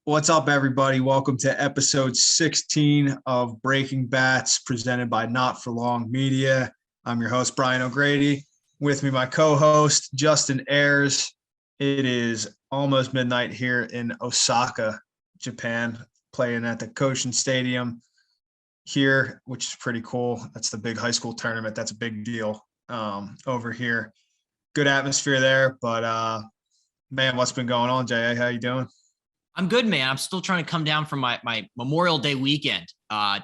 What's up, everybody? Welcome to episode 16 of Breaking Bats, presented by Not For Long Media. I'm your host, Brian O'Grady. With me, my co-host, Justin Ayers. It is almost midnight here in Osaka, Japan, playing at the Koshin Stadium here, which is pretty cool. That's the big high school tournament. That's a big deal over here. Good atmosphere there, but man, what's been going on, Jay? How you doing? I'm good, man. I'm still trying to come down from my Memorial Day weekend.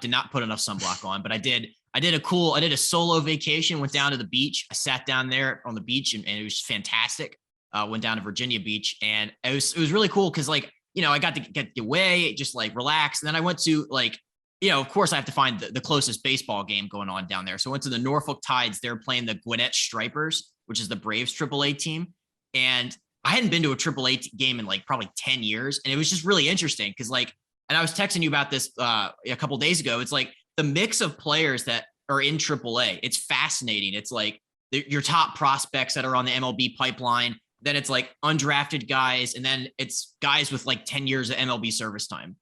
Did not put enough sunblock on, but I did a solo vacation, went down to the beach. I sat down there on the beach and it was fantastic. Went down to Virginia Beach and it was really cool. Cause like, I got to get away, just like relax. And then I went to of course I have to find the closest baseball game going on down there. So I went to the Norfolk Tides. They're playing the Gwinnett Stripers, which is the Braves AAA team. And I hadn't been to a AAA game in like probably 10 years. And it was just really interesting because and I was texting you about this a couple of days ago. It's like the mix of players that are in AAA. It's fascinating. It's like your top prospects that are on the MLB pipeline. Then it's like undrafted guys. And then it's guys with like 10 years of MLB service time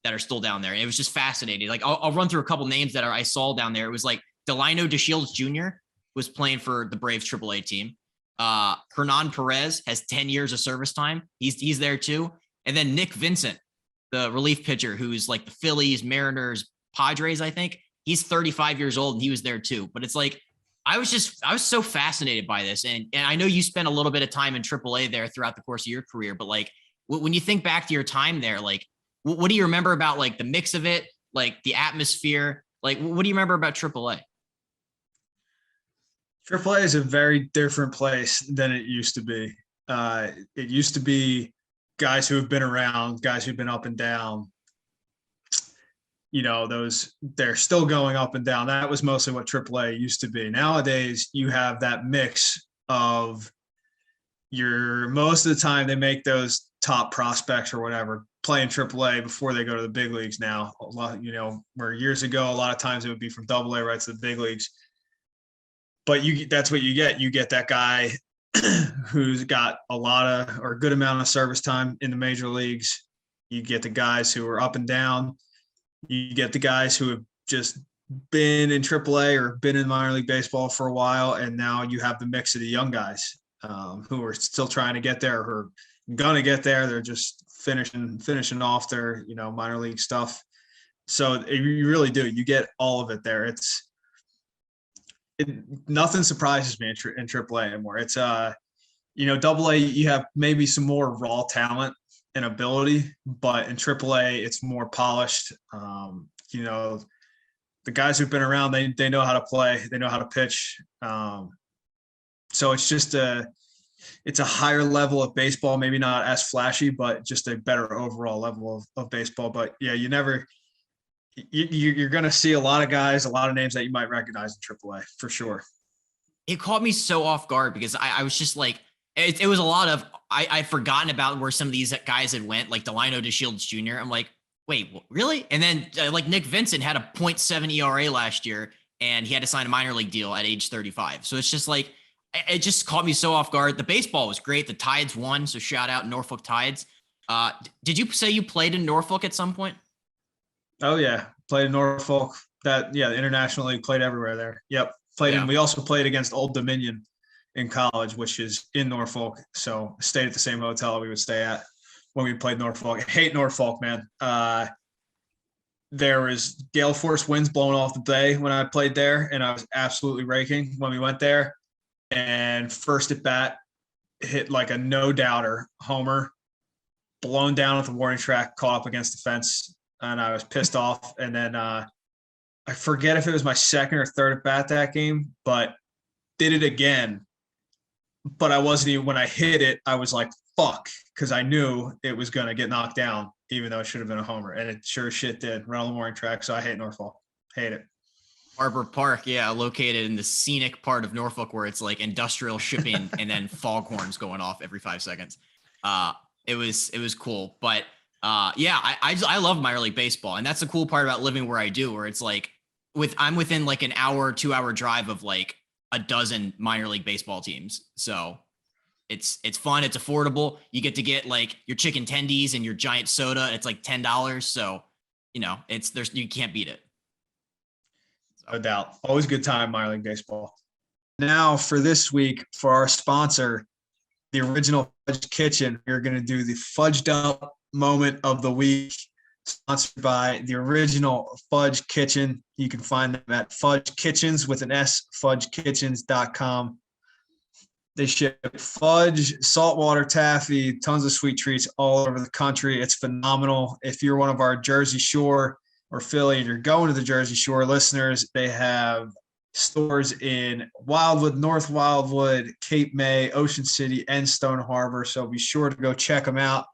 that are still down there. And it was just fascinating. Like I'll run through a couple names that I saw down there. It was like Delino DeShields Jr. was playing for the Braves AAA team. Hernan Perez has 10 years of service time. He's there too. And then Nick Vincent, the relief pitcher, who's like the Phillies, Mariners, Padres, I think he's 35 years old and he was there too. But it's like, I was so fascinated by this. And I know you spent a little bit of time in AAA there throughout the course of your career, but like when you think back to your time there, like what do you remember about like the mix of it, like the atmosphere? Like, what do you remember about AAA? AAA is a very different place than it used to be. It used to be guys who have been around, guys who've been up and down. They're still going up and down. That was mostly what AAA used to be. Nowadays, you have that mix of most of the time they make those top prospects or whatever playing AAA before they go to the big leagues now. A lot, where years ago, a lot of times it would be from AA right to the big leagues. But that's what you get. You get that guy who's got a good amount of service time in the major leagues. You get the guys who are up and down. You get the guys who have just been in AAA or been in minor league baseball for a while. And now you have the mix of the young guys who are still trying to get there, who are going to get there. They're just finishing off their, minor league stuff. So you really do. You get all of it there. Nothing surprises me in AAA anymore. It's AA, you have maybe some more raw talent and ability, but in AAA it's more polished. The guys who've been around, they know how to play, they know how to pitch. So it's just it's a higher level of baseball, maybe not as flashy, but just a better overall level of baseball. But yeah, you're going to see a lot of guys, a lot of names that you might recognize in AAA for sure. It caught me so off guard because I was just like, it was a lot of, I'd forgotten about where some of these guys had went, like Delino DeShields Jr. I'm like, wait, really? And then like Nick Vincent had a .7 ERA last year and he had to sign a minor league deal at age 35. So it's just like, it just caught me so off guard. The baseball was great. The Tides won. So shout out Norfolk Tides. Did you say you played in Norfolk at some point? Oh yeah, played in Norfolk. Internationally played everywhere there. Yep, We also played against Old Dominion in college, which is in Norfolk. So stayed at the same hotel we would stay at when we played Norfolk. I hate Norfolk, man. There was gale force winds blowing off the bay when I played there, and I was absolutely raking when we went there. And first at bat, hit like a no doubter homer, blown down at the warning track, caught up against the fence. And I was pissed off. And then I forget if it was my second or third at bat that game, but did it again. But I wasn't even, when I hit it, I was like, fuck, because I knew it was going to get knocked down, even though it should have been a homer. And it sure as shit did. Run on the morning track. So I hate Norfolk. Hate it. Harbor Park, yeah, located in the scenic part of Norfolk where it's like industrial shipping and then foghorns going off every 5 seconds. It was cool. But I love minor league baseball, and that's the cool part about living where I do, where it's like I'm within like an hour, 2 hour drive of like a dozen minor league baseball teams. So It's fun. It's affordable. You get to get like your chicken tendies and your giant soda. It's like $10. So, you can't beat it. No doubt. Always good time, minor league baseball. Now for this week, for our sponsor, the Orignal Fudge Kitchen, we're going to do the Fudged Up Moment of the Week, sponsored by the Orignal Fudge Kitchen. You can find them at Fudge Kitchens with an S, fudgekitchens.com. They ship fudge, saltwater taffy, tons of sweet treats all over the country. It's phenomenal. If you're one of our Jersey Shore or Philly and you're going to the Jersey Shore listeners, they have stores in Wildwood, North Wildwood, Cape May, Ocean City, and Stone Harbor. So be sure to go check them out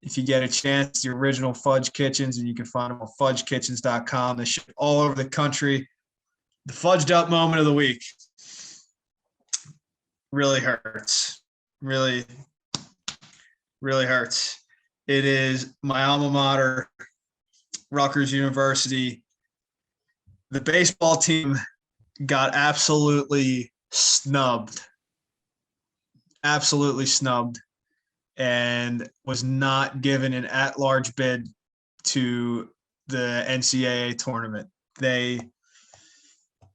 if you get a chance. The Orignal Fudge Kitchens, and you can find them on fudgekitchens.com. They ship all over the country. The Fudged Up Moment of the Week really hurts. Really, really hurts. It is my alma mater, Rutgers University. The baseball team got absolutely snubbed, and was not given an at-large bid to the NCAA tournament. They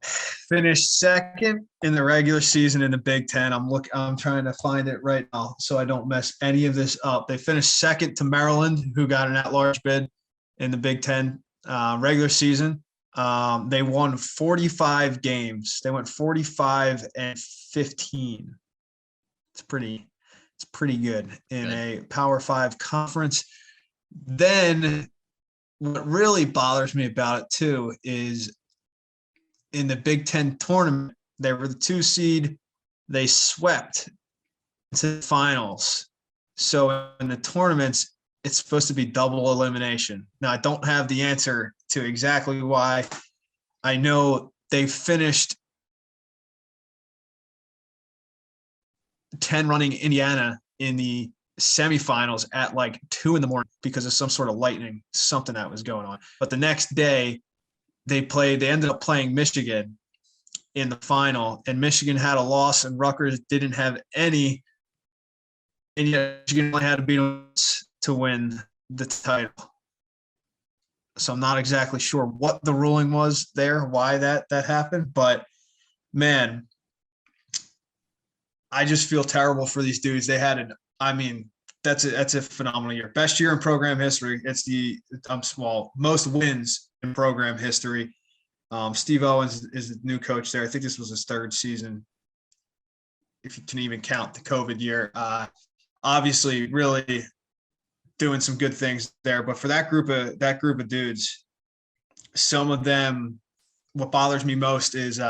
finished second in the regular season in the Big Ten. I'm trying to find it right now so I don't mess any of this up. They finished second to Maryland, who got an at-large bid in the Big Ten regular season. They won 45 games. They went 45-15. It's pretty good in a Power 5 conference. Then what really bothers me about it too is in the Big Ten tournament, they were the 2 seed. They swept into the finals. So in the tournaments, it's supposed to be double elimination. Now, I don't have the answer to exactly why. I know they finished 10 running Indiana in the semifinals at like 2 a.m. because of some sort of lightning, something that was going on. But the next day they ended up playing Michigan in the final, and Michigan had a loss and Rutgers didn't have any. And yet Michigan only had to beat them to win the title. So I'm not exactly sure what the ruling was there, why that happened, but man, I just feel terrible for these dudes. They had that's a phenomenal year. Best year in program history. It's the most wins in program history. Steve Owens is the new coach there. I think this was his 3rd season, if you can even count the COVID year. Obviously, really doing some good things there. But for that group of dudes, some of them, what bothers me most is,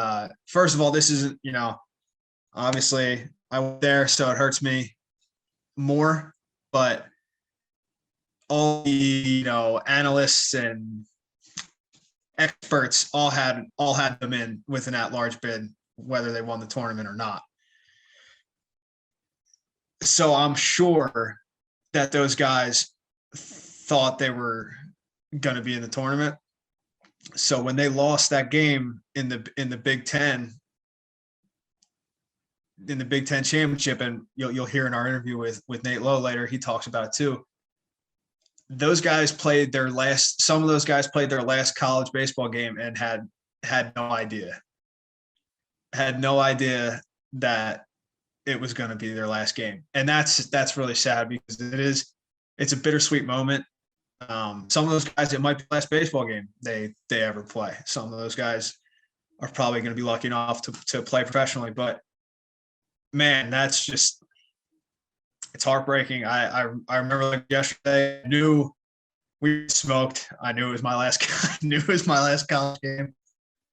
first of all, this isn't, obviously I was there, so it hurts me more. But all the analysts and experts all had them in with an at-large bid, whether they won the tournament or not. So I'm sure that those guys thought they were going to be in the tournament. So when they lost that game in the Big Ten, in the Big Ten championship, and you'll hear in our interview with Nate Lowe later, he talks about it too. Those guys played some of those guys played their last college baseball game and had no idea that it was going to be their last game. And that's really sad because it's a bittersweet moment. Some of those guys, it might be the last baseball game they ever play. Some of those guys are probably going to be lucky enough to play professionally, but man, it's heartbreaking. I remember like yesterday, I knew we smoked. I knew it was my last college game.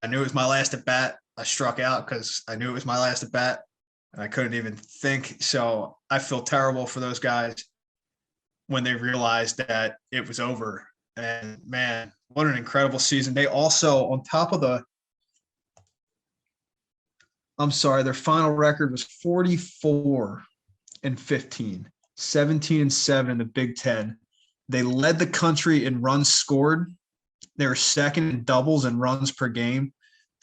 I knew it was my last at bat. I struck out because I knew it was my last at bat and I couldn't even think. So I feel terrible for those guys when they realized that it was over. And man, what an incredible season. They also, on top of their final record was 44-15, 17-7 in the Big Ten. They led the country in runs scored. They were 2nd in doubles and runs per game,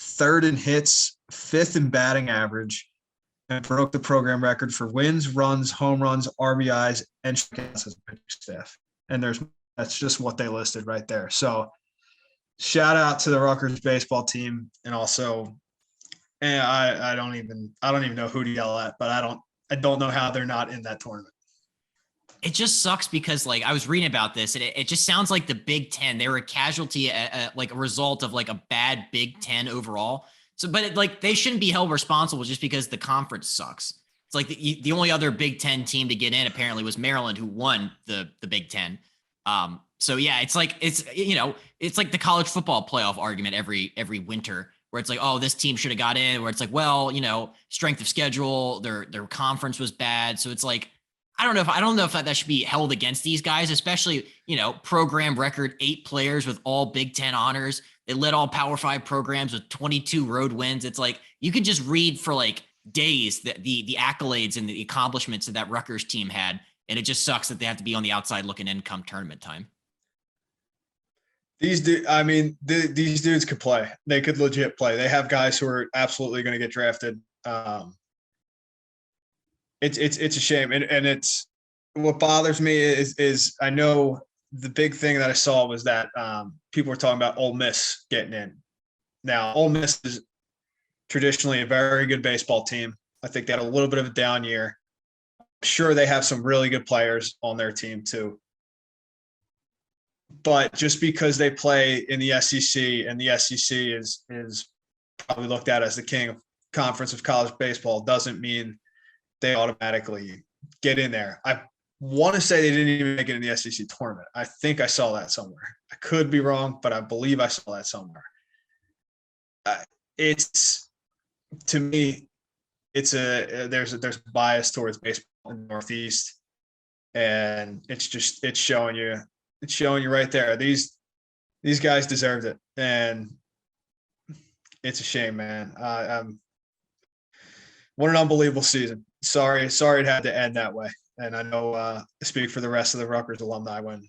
3rd in hits, 5th in batting average. and broke the program record for wins, runs, home runs, RBIs, and strikeouts as a pitching staff. And that's just what they listed right there. So shout out to the Rutgers baseball team, and also, and I don't even know who to yell at, but I don't know how they're not in that tournament. It just sucks because like I was reading about this and it just sounds like the Big Ten, they were a casualty, like a result of like a bad Big Ten overall. So, but like they shouldn't be held responsible just because the conference sucks. It's like the only other Big Ten team to get in apparently was Maryland, who won the Big Ten. So yeah, it's like, it's like the college football playoff argument every winter where it's like, oh, this team should have got in, where it's like, well, strength of schedule, their conference was bad. So it's like, I don't know if that should be held against these guys, especially, program record 8 players with all Big Ten honors. They led all Power 5 programs with 22 road wins. It's like, you could just read for like days the accolades and the accomplishments that Rutgers team had. And it just sucks that they have to be on the outside looking in come tournament time. These dudes could play. They could legit play. They have guys who are absolutely going to get drafted. It's a shame. And it's what bothers me is I know the big thing that I saw was that people were talking about Ole Miss getting in. Now, Ole Miss is traditionally a very good baseball team. I think they had a little bit of a down year. I'm sure they have some really good players on their team too. But just because they play in the SEC, and the SEC is probably looked at as the king of conference of college baseball, doesn't mean they automatically get in there. I want to say they didn't even make it in the SEC tournament. I think I saw that somewhere. I could be wrong, but I believe I saw that somewhere. It's, to me, there's a bias towards baseball in the Northeast, and it's showing you right there. These guys deserved it, and it's a shame, man. What an unbelievable season. Sorry it had to end that way. And I know I speak for the rest of the Rutgers alumni when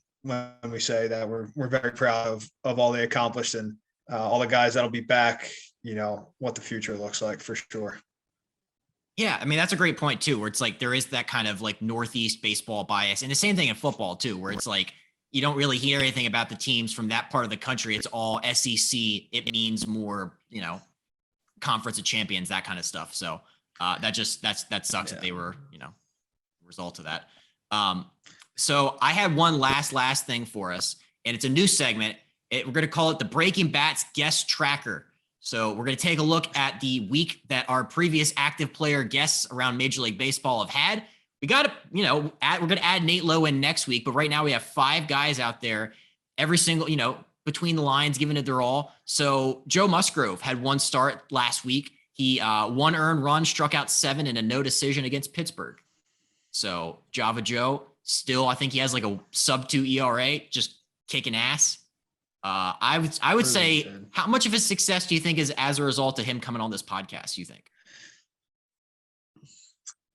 we say that we're very proud of all they accomplished, and all the guys that'll be back, what the future looks like for sure. Yeah, I mean, that's a great point too, where it's like there is that kind of like Northeast baseball bias. And the same thing in football too, where it's like you don't really hear anything about the teams from that part of the country. It's all SEC. It means more, conference of champions, that kind of stuff. So that sucks that they were, result of that. So I had one last thing for us, and it's a new segment. We're going to call it the Breaking Bats Guest Tracker. So we're going to take a look at the week that our previous active player guests around Major League Baseball have had. We got to, we're going to add Nate Lowe in next week, but right now we have 5 guys out there, every single, between the lines, giving it their all. So Joe Musgrove had 1 start last week. He 1 earned run, struck out 7 in a no decision against Pittsburgh. So Java Joe still, I think he has like a sub-2 ERA, just kicking ass. I would say, how much of his success do you think is as a result of him coming on this podcast? You think?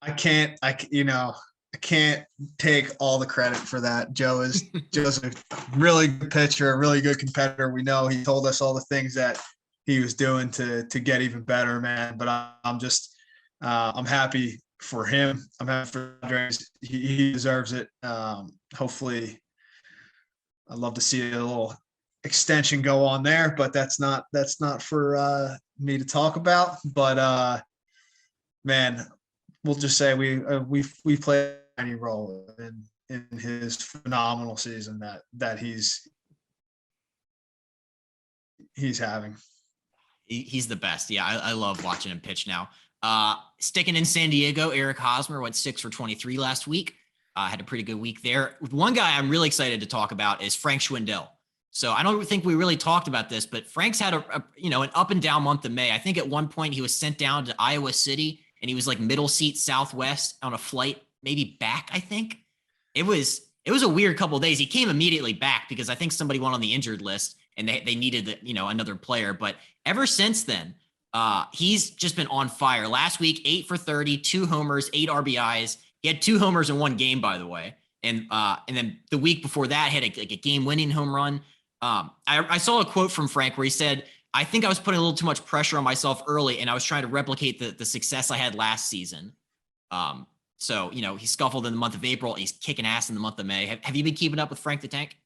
I can't take all the credit for that. Joe's a really good pitcher, a really good competitor. We know he told us all the things that he was doing to get even better, man. But I'm happy for him. I'm happy for Andres. He deserves it. Hopefully, I'd love to see a little extension go on there, but that's not for me to talk about. But man, we'll just say we played any role in his phenomenal season that he's having. He's the best. Yeah, I love watching him pitch now. Sticking in San Diego, Eric Hosmer went 6 for 23 last week. Had a pretty good week there. One guy I'm really excited to talk about is Frank Schwendell. So I don't think we really talked about this, but Frank's had an up and down month of May. I think at one point he was sent down to Iowa City, and he was like middle seat Southwest on a flight, maybe back. I think it was a weird couple of days. He came immediately back because I think somebody went on the injured list and they needed another player. But ever since then, he's just been on fire. Last week, 8 for 30, 2 homers, 8 RBIs. He had 2 homers in 1 game, by the way. And then the week before that, had a game-winning home run. I saw a quote from Frank where he said, I think I was putting a little too much pressure on myself early, and I was trying to replicate the success I had last season. So, he scuffled in the month of April. He's kicking ass in the month of May. Have you been keeping up with Frank the Tank?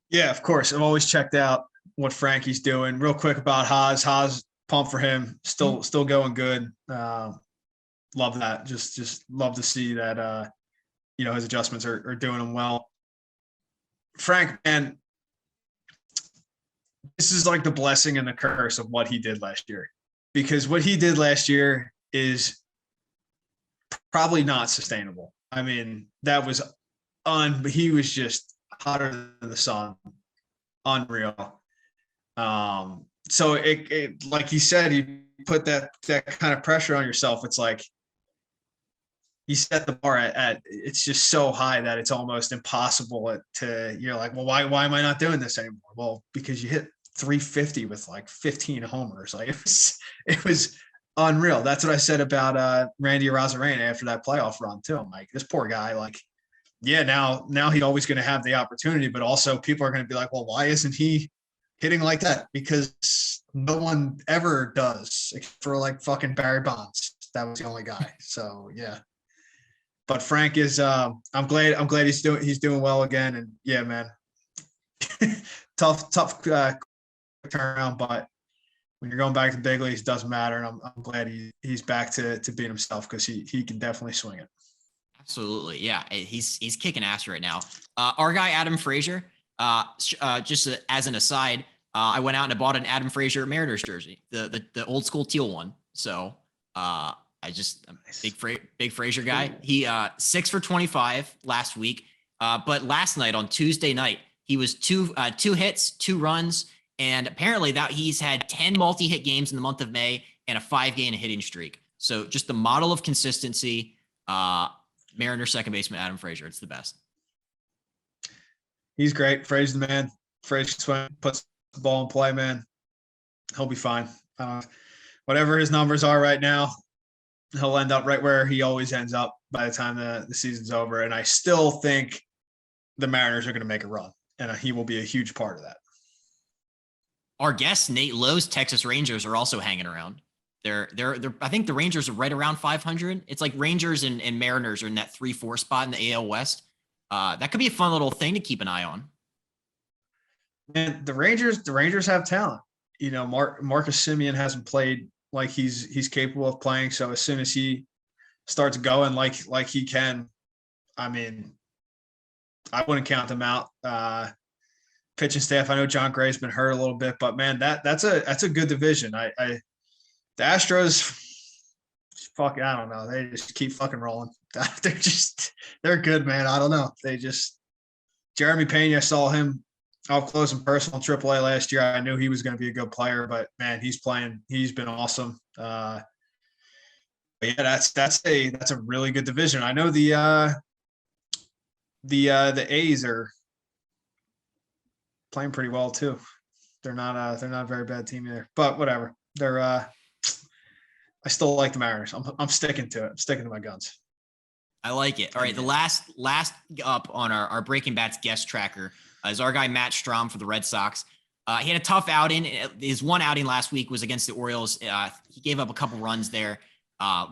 Yeah, of course. I've always checked out what Frankie's doing. Real quick about Haas. Haas, pumped for him. Still going good. Love that. Just love to see that. His adjustments are doing him well. Frank, man, this is like the blessing and the curse of what he did last year, because what he did last year is probably not sustainable. I mean, that was he was just hotter than the sun, unreal. So it like he said, you put that kind of pressure on yourself. It's like you set the bar at it's just so high that it's almost impossible you're like, well, why am I not doing this anymore? Well, because you hit 350 with like 15 homers. Like it was unreal. That's what I said about Randy Arozarena after that playoff run too. I'm like, this poor guy, like, yeah, now he's always going to have the opportunity, but also people are going to be like, well, why isn't he hitting like that? Because no one ever does, except for like fucking Barry Bonds. That was the only guy. So yeah. But Frank is I'm glad he's doing well again. And yeah, man. tough turnaround, but when you're going back to the big leagues, it doesn't matter. And I'm glad he's back to being himself, because he can definitely swing it. Absolutely. Yeah. He's kicking ass right now. Our guy, Adam Frazier, just as an aside, I went out and I bought an Adam Frazier Mariners jersey, the old school teal one. So I'm big Frazier guy. He 6 for 25 last week. But last night on Tuesday night, he was two hits, 2 runs. And apparently that he's had 10 multi-hit games in the month of May and a 5-game hitting streak. So just the model of consistency, Mariners second baseman Adam Frazier. It's the best. He's great. Frazier's the man. Frazier puts the ball in play, man. He'll be fine. Whatever his numbers are right now, he'll end up right where he always ends up by the time the season's over. And I still think the Mariners are going to make a run, and he will be a huge part of that. Our guest, Nate Lowe's Texas Rangers, are also hanging around. They're I think the Rangers are right around 500. It's like Rangers and Mariners are in that 3-4 spot in the AL West. That could be a fun little thing to keep an eye on. And the Rangers have talent. Marcus Semien hasn't played like he's capable of playing. So as soon as he starts going like he can, I mean, I wouldn't count them out. Pitching staff, I know John Gray's been hurt a little bit, but man, that's a good division. The Astros, fucking, I don't know. They just keep fucking rolling. They're good, man. I don't know. Jeremy Pena, I saw him up close and personal in AAA last year. I knew he was going to be a good player, but man, he's been awesome. But yeah, that's a really good division. I know the A's are playing pretty well too. They're not a very bad team either, but whatever. I still like the Mariners. I'm sticking to it. I'm sticking to my guns. I like it. All right. The last up on our Breaking Bats guest tracker is our guy, Matt Strom for the Red Sox. He had a tough outing. His one outing last week was against the Orioles. He gave up a couple runs there.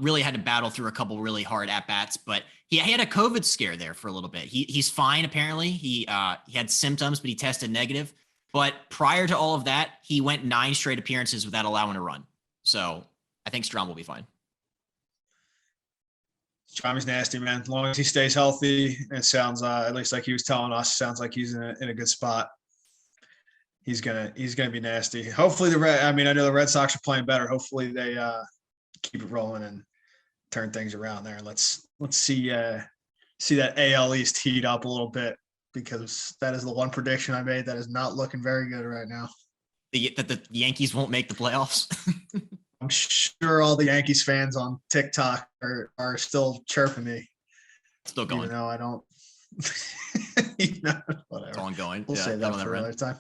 Really had to battle through a couple really hard at-bats, but he had a COVID scare there for a little bit. He's fine, apparently. He had symptoms, but he tested negative. But prior to all of that, he went 9 straight appearances without allowing a run. So I think Strom will be fine. Strom's nasty, man. As long as he stays healthy, it sounds at least like he was telling us, sounds like he's in a good spot. He's gonna be nasty. Hopefully I know the Red Sox are playing better. Hopefully they keep it rolling and turn things around there. Let's see that AL East heat up a little bit, because that is the one prediction I made that is not looking very good right now. That the Yankees won't make the playoffs. I'm sure all the Yankees fans on TikTok are still chirping me. Still going. Even though I don't. Whatever. It's ongoing. We'll save that for another time.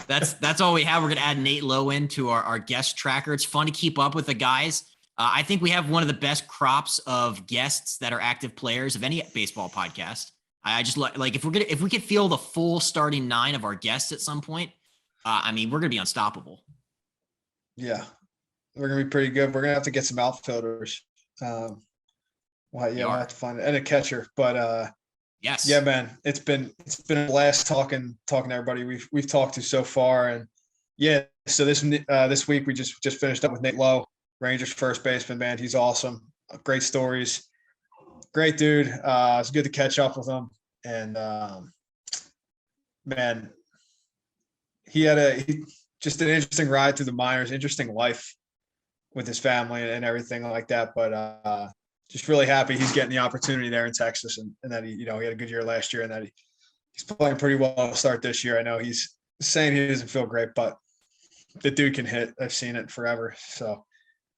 But that's all we have. We're going to add Nate Lowe into our guest tracker. It's fun to keep up with the guys. I think we have one of the best crops of guests that are active players of any baseball podcast. I just like if we could feel the full starting 9 of our guests at some point, I mean, we're gonna be unstoppable. Yeah, we're gonna be pretty good. We're gonna have to get some outfielders. We'll have to find it and a catcher. But yes, yeah, man, it's been a blast talking to everybody we've talked to so far. And yeah, so this week we just finished up with Nate Lowe, Rangers first baseman. Man, he's awesome. Great stories. Great dude. It's good to catch up with him. And man, he had just an interesting ride through the minors, interesting life with his family and everything like that. But just really happy he's getting the opportunity there in Texas, and that he had a good year last year, and that he's playing pretty well to start this year. I know he's saying he doesn't feel great, but the dude can hit. I've seen it forever. So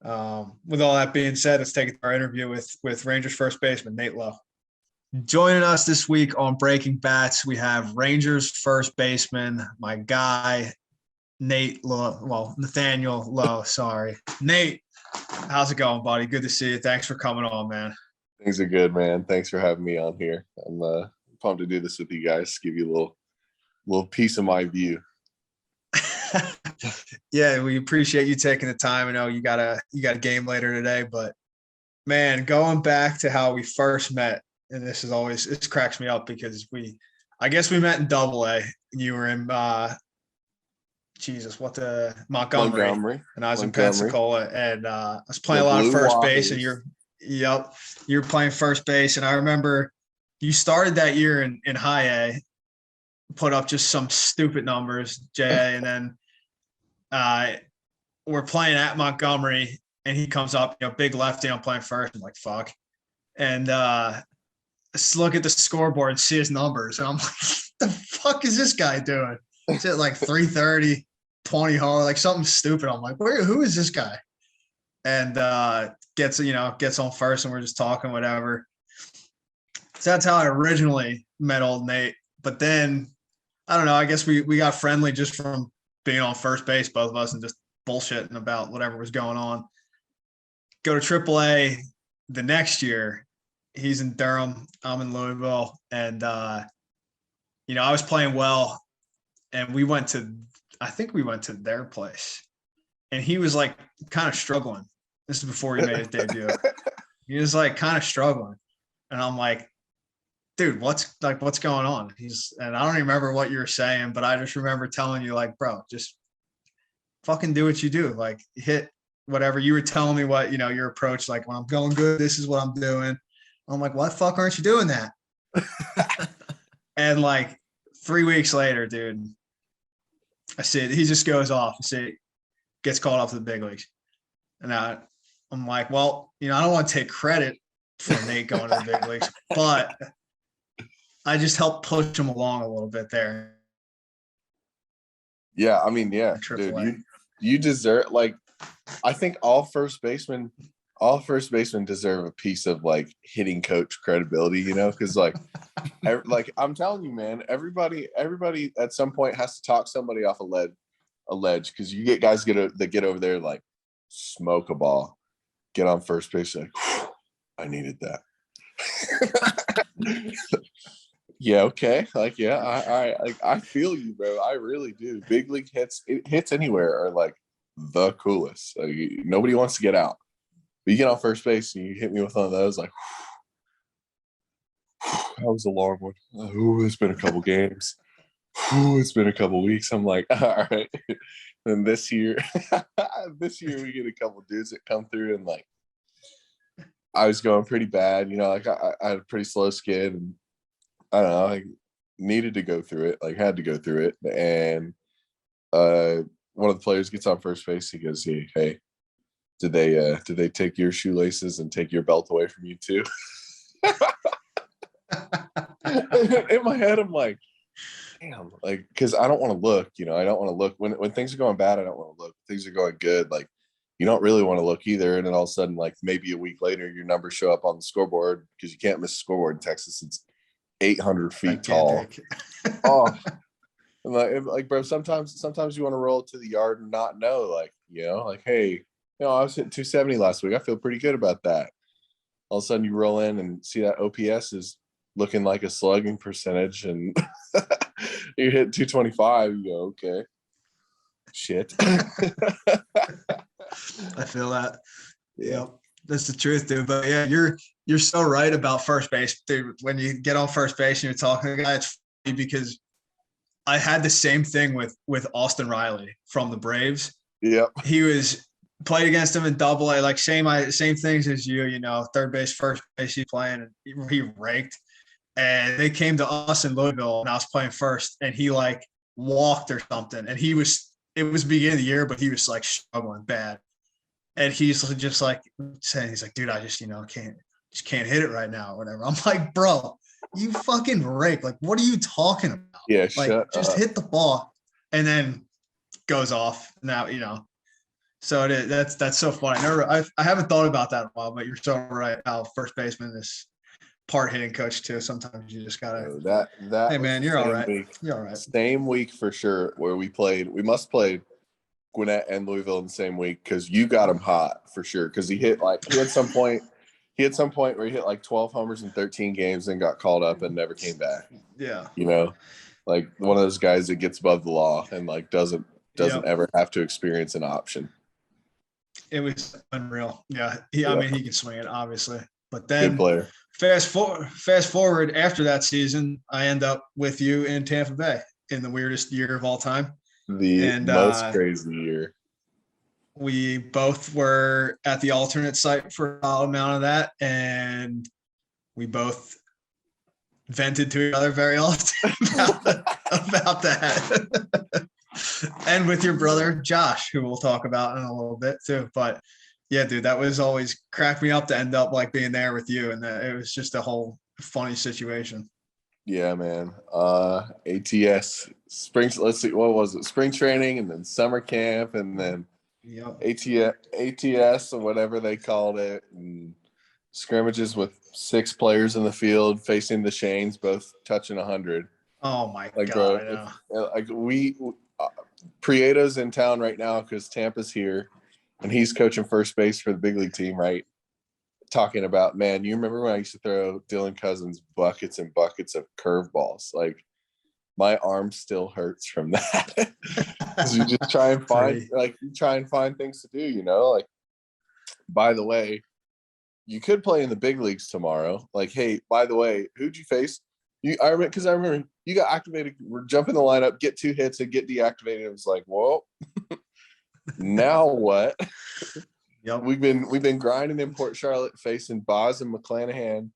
with all that being said, let's take our interview with Rangers first baseman Nate Lowe. Joining us this week on Breaking Bats, we have Rangers first baseman, my guy, Nate Lowe. Well, Nathaniel Lowe, sorry. Nate, how's it going, buddy? Good to see you. Thanks for coming on, man. Things are good, man. Thanks for having me on here. I'm pumped to do this with you guys, give you a little piece of my view. Yeah, we appreciate you taking the time. I know you got a game later today, but man, going back to how we first met, and this cracks me up because I guess we met in AA. You were in Montgomery, and I was in Pensacola, and I was playing a lot of first base, and you're playing first base, and I remember you started that year in high A, put up just some stupid numbers, JA, and then we're playing at Montgomery, and he comes up, big lefty, I'm playing first, I'm like, fuck, and just look at the scoreboard and see his numbers, and I'm like, what the fuck is this guy doing? It's at like 330, 20 hard, like something stupid. I'm like, who is this guy? And gets on first, and we're just talking, whatever. So that's how I originally met old Nate. But then, I don't know, I guess we got friendly just from being on first base, both of us, and just bullshitting about whatever was going on. Go to AAA the next year. He's in Durham. I'm in Louisville. And, I was playing well. And I think we went to their place. And he was like kind of struggling. This is before he made his debut. He was like kind of struggling. And I'm like, dude, what's going on? And I don't even remember what you were saying, but I just remember telling you, like, bro, just fucking do what you do. Like, hit whatever. You were telling me what, your approach, like, when I'm going good, this is what I'm doing. I'm like, why the fuck aren't you doing that? And like 3 weeks later, dude, I see it. He just goes off. I see it, gets called up to the big leagues. And I'm like, well, I don't want to take credit for Nate going to the big leagues, but I just helped push him along a little bit there. Yeah, I mean, yeah, dude, you deserve, like, I think all first basemen deserve a piece of like hitting coach credibility, because like I'm telling you, man, everybody at some point has to talk somebody off a ledge, because you get guys that get over there, like, smoke a ball, get on first base, like, I needed that. Yeah, okay, like, yeah, I feel you, bro. I really do. Big league hits anywhere are like the coolest. Like, nobody wants to get out. But you get on first base and you hit me with one of those, like, that was a long one. It's been a couple games. It's been a couple weeks. I'm like, all right. And this year we get a couple dudes that come through, and like, I was going pretty bad. Like I had a pretty slow skid, and I don't know, I needed to go through it, like had to go through it. And one of the players gets on first base. He goes, hey, did they take your shoelaces and take your belt away from you too? In my head, I'm like, damn, like, because I don't want to look, I don't want to look when things are going bad. I don't want to look. Things are going good, like, you don't really want to look either. And then all of a sudden, like, maybe a week later, your numbers show up on the scoreboard, because you can't miss a scoreboard in Texas. It's 800 feet tall. Oh, like, bro, sometimes you want to roll to the yard and not know, like, like, hey, I was hitting 270 last week. I feel pretty good about that. All of a sudden you roll in and see that OPS is looking like a slugging percentage, and you hit 225, you go, okay, shit. I feel that. Yep. That's the truth, dude. But yeah, you're so right about first base, dude. When you get on first base and you're talking to the guy, it's funny because I had the same thing with Austin Riley from the Braves. Yep. He played against him in Double A, like same things as you know, third base, first base, he's playing, and he raked. And they came to us in Louisville, and I was playing first, and he like walked or something, and it was beginning of the year, but he was like struggling bad. And he's just like saying, he's like, dude, I just, can't hit it right now or whatever. I'm like, bro, you fucking rake. Like, what are you talking about? Yeah, like, just hit the ball, and then goes off. Now, so it is. That's so funny. I haven't thought about that in a while, but you're so right. How first baseman is part hitting coach too. Sometimes you just gotta. That. Hey man, you're all right. Week, you're all right. Same week for sure. Where we must play Gwinnett and Louisville in the same week because you got him hot for sure. Because he had some point where he hit like 12 homers in 13 games and got called up and never came back. Yeah. Like one of those guys that gets above the law and like doesn't ever have to experience an option. It was unreal. Yeah. I mean, he can swing it, obviously. But then good player. Fast forward after that season, I end up with you in Tampa Bay in the weirdest year of all time. The most crazy year. We both were at the alternate site for a solid amount of that, and we both vented to each other very often about that. And with your brother Josh, who we'll talk about in a little bit too. But yeah, dude, that was always cracked me up to end up like being there with you, and it was just a whole funny situation. Yeah, man. ATS spring. Let's see, what was it? Spring training, and then summer camp, and then ATS or whatever they called it, and scrimmages with 6 players in the field facing the Shanes, both touching 100. Oh my God! Bro, like Prieto's in town right now because Tampa's here, and he's coaching first base for the big league team, right? Talking about, man, you remember when I used to throw Dylan Cousins buckets and buckets of curveballs? Like, my arm still hurts from that. Because you just try and find things to do, Like, by the way, you could play in the big leagues tomorrow. Like, hey, by the way, who'd you face? I remember you got activated. We're jumping the lineup, get 2 hits, and get deactivated. It was like, whoa. Now what? Yep. We've been grinding in Port Charlotte, facing Boz and McClanahan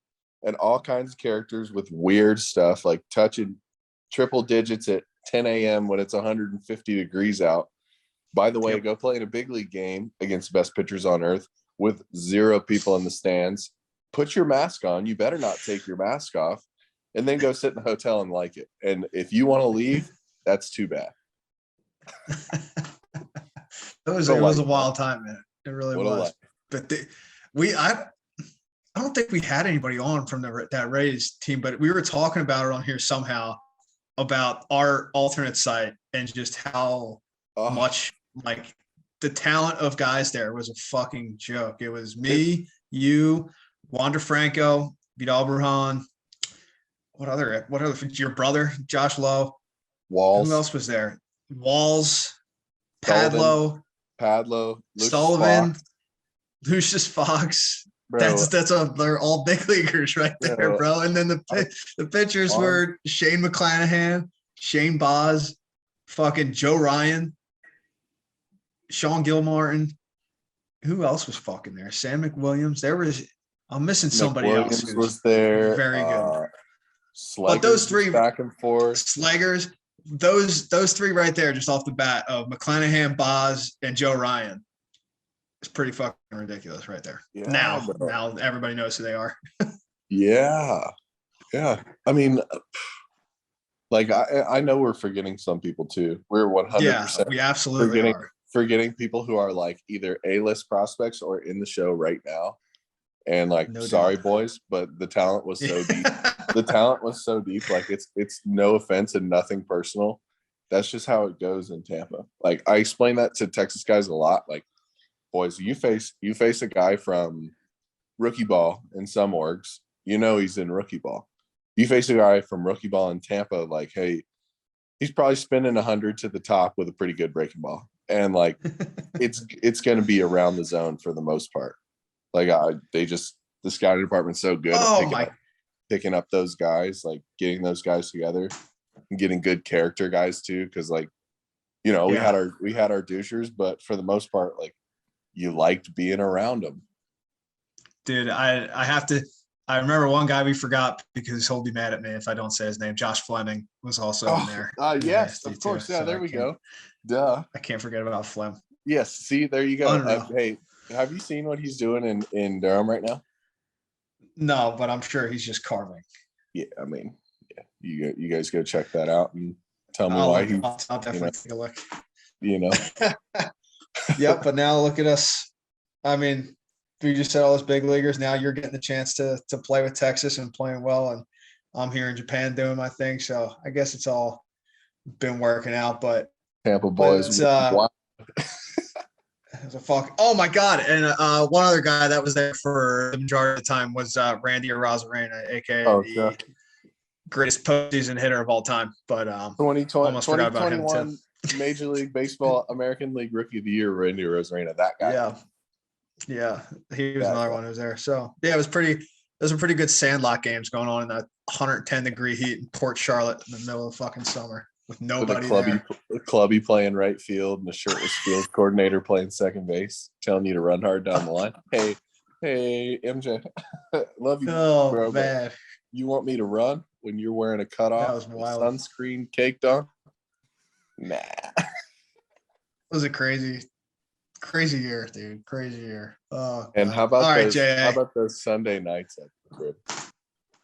and all kinds of characters with weird stuff, like touching triple digits at 10 a.m. when it's 150 degrees out. By the way, Go play in a big league game against the best pitchers on earth with 0 people in the stands. Put your mask on. You better not take your mask off, and then go sit in the hotel and like it. And if you want to leave, that's too bad. It was a wild time, man. It really was. But I don't think we had anybody on from that Rays team, but we were talking about it on here somehow about our alternate site and just how much like the talent of guys there was a fucking joke. It was me, you, Wander Franco, Vidal Brujan. What other? Your brother, Josh Lowe. Walls. Who else was there? Walls, Padlo, Lucius Sullivan, Fox. Lucius Fox. Bro, They're all big leaguers right there, bro. And then the pitchers were Shane McClanahan, Shane Boz, fucking Joe Ryan, Sean Gilmartin. Who else was fucking there? Sam McWilliams. I'm missing somebody else. Who was there. Very good. But those 3 back and forth. Slaggers. Those 3 right there, just off the bat, of McClanahan, Boz, and Joe Ryan. It's pretty fucking ridiculous right there. Yeah, now everybody knows who they are. Yeah. I mean, like I know we're forgetting some people too. We're 100%. Yeah, we absolutely are. Forgetting people who are like either A-list prospects or in the show right now. And like, sorry boys, but the talent was so deep. The talent was so deep. Like it's no offense and nothing personal. That's just how it goes in Tampa. Like I explain that to Texas guys a lot. Like, boys, you face a guy from rookie ball in some orgs. He's in rookie ball. you face a guy from rookie ball in Tampa, like, hey, he's probably spinning 100 to the top with a pretty good breaking ball. And like, it's going to be around the zone for the most part. Like the scouting department's so good at picking up those guys, like getting those guys together and getting good character guys too. Cause like, we had our douchers, but for the most part, like you liked being around them. Dude, I remember one guy we forgot because he'll be mad at me if I don't say his name. Josh Fleming was also in there. Yes, of course. Yeah, so there we go. Duh. I can't forget about Flem. Yes. See, there you go. Hey, have you seen what he's doing in Durham right now? No, but I'm sure he's just carving. Yeah, I mean, yeah, you guys go check that out and tell me why he's. I'll definitely take a look. Yep, but now look at us. I mean, we just said all those big leaguers. Now you're getting the chance to play with Texas and playing well, and I'm here in Japan doing my thing. So I guess it's all been working out. But Tampa boys, oh my God! And one other guy that was there for the majority of the time was Randy Arozarena, aka the greatest postseason hitter of all time. But 2021 Major League Baseball American League Rookie of the Year, Randy Arozarena, that guy. Yeah, he was another one who was there. So yeah, it was some pretty good sandlot games going on in that 110-degree heat in Port Charlotte in the middle of fucking summer with nobody there. A clubby playing right field and a shirtless field coordinator playing second base, telling you to run hard down the line. Hey, MJ, love you, bro. Man. You want me to run when you're wearing a cutoff, sunscreen caked on? Nah. It was a crazy year, dude. Crazy year. Oh, and how about those Sunday nights at the crib?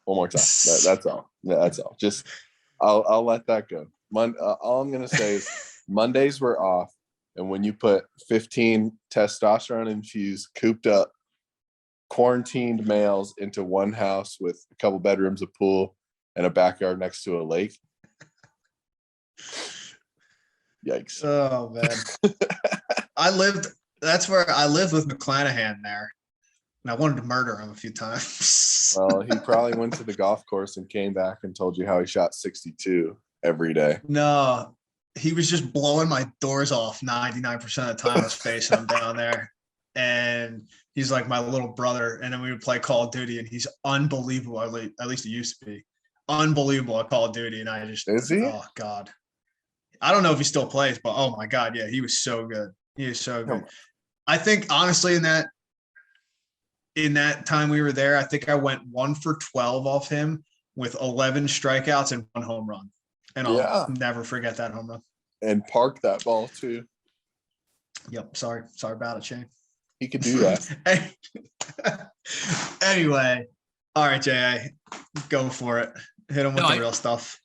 One more time. That's all. That's all. Just I'll let that go. All I'm gonna say is Mondays were off, and when you put 15 testosterone infused, cooped up, quarantined males into one house with a couple bedrooms, a pool, and a backyard next to a lake. Yikes. Oh man. That's where I lived with McClanahan there. And I wanted to murder him a few times. Well, he probably went to the golf course and came back and told you how he shot 62 every day. No, he was just blowing my doors off 99% of the time I was facing him down there. And he's like my little brother. And then we would play Call of Duty, and he's unbelievable. At least he used to be. Unbelievable at Call of Duty. And I just, is he? Oh, God. I don't know if he still plays, but oh, my God. Yeah, he was so good. He is so good. I think, honestly, in that time we were there, I think I went 1 for 12 off him with 11 strikeouts and 1 home run. And I'll never forget that home run. And park that ball, too. Yep. Sorry about it, Shane. He could do that. Anyway. All right, J.A. Go for it. Hit him with the real stuff.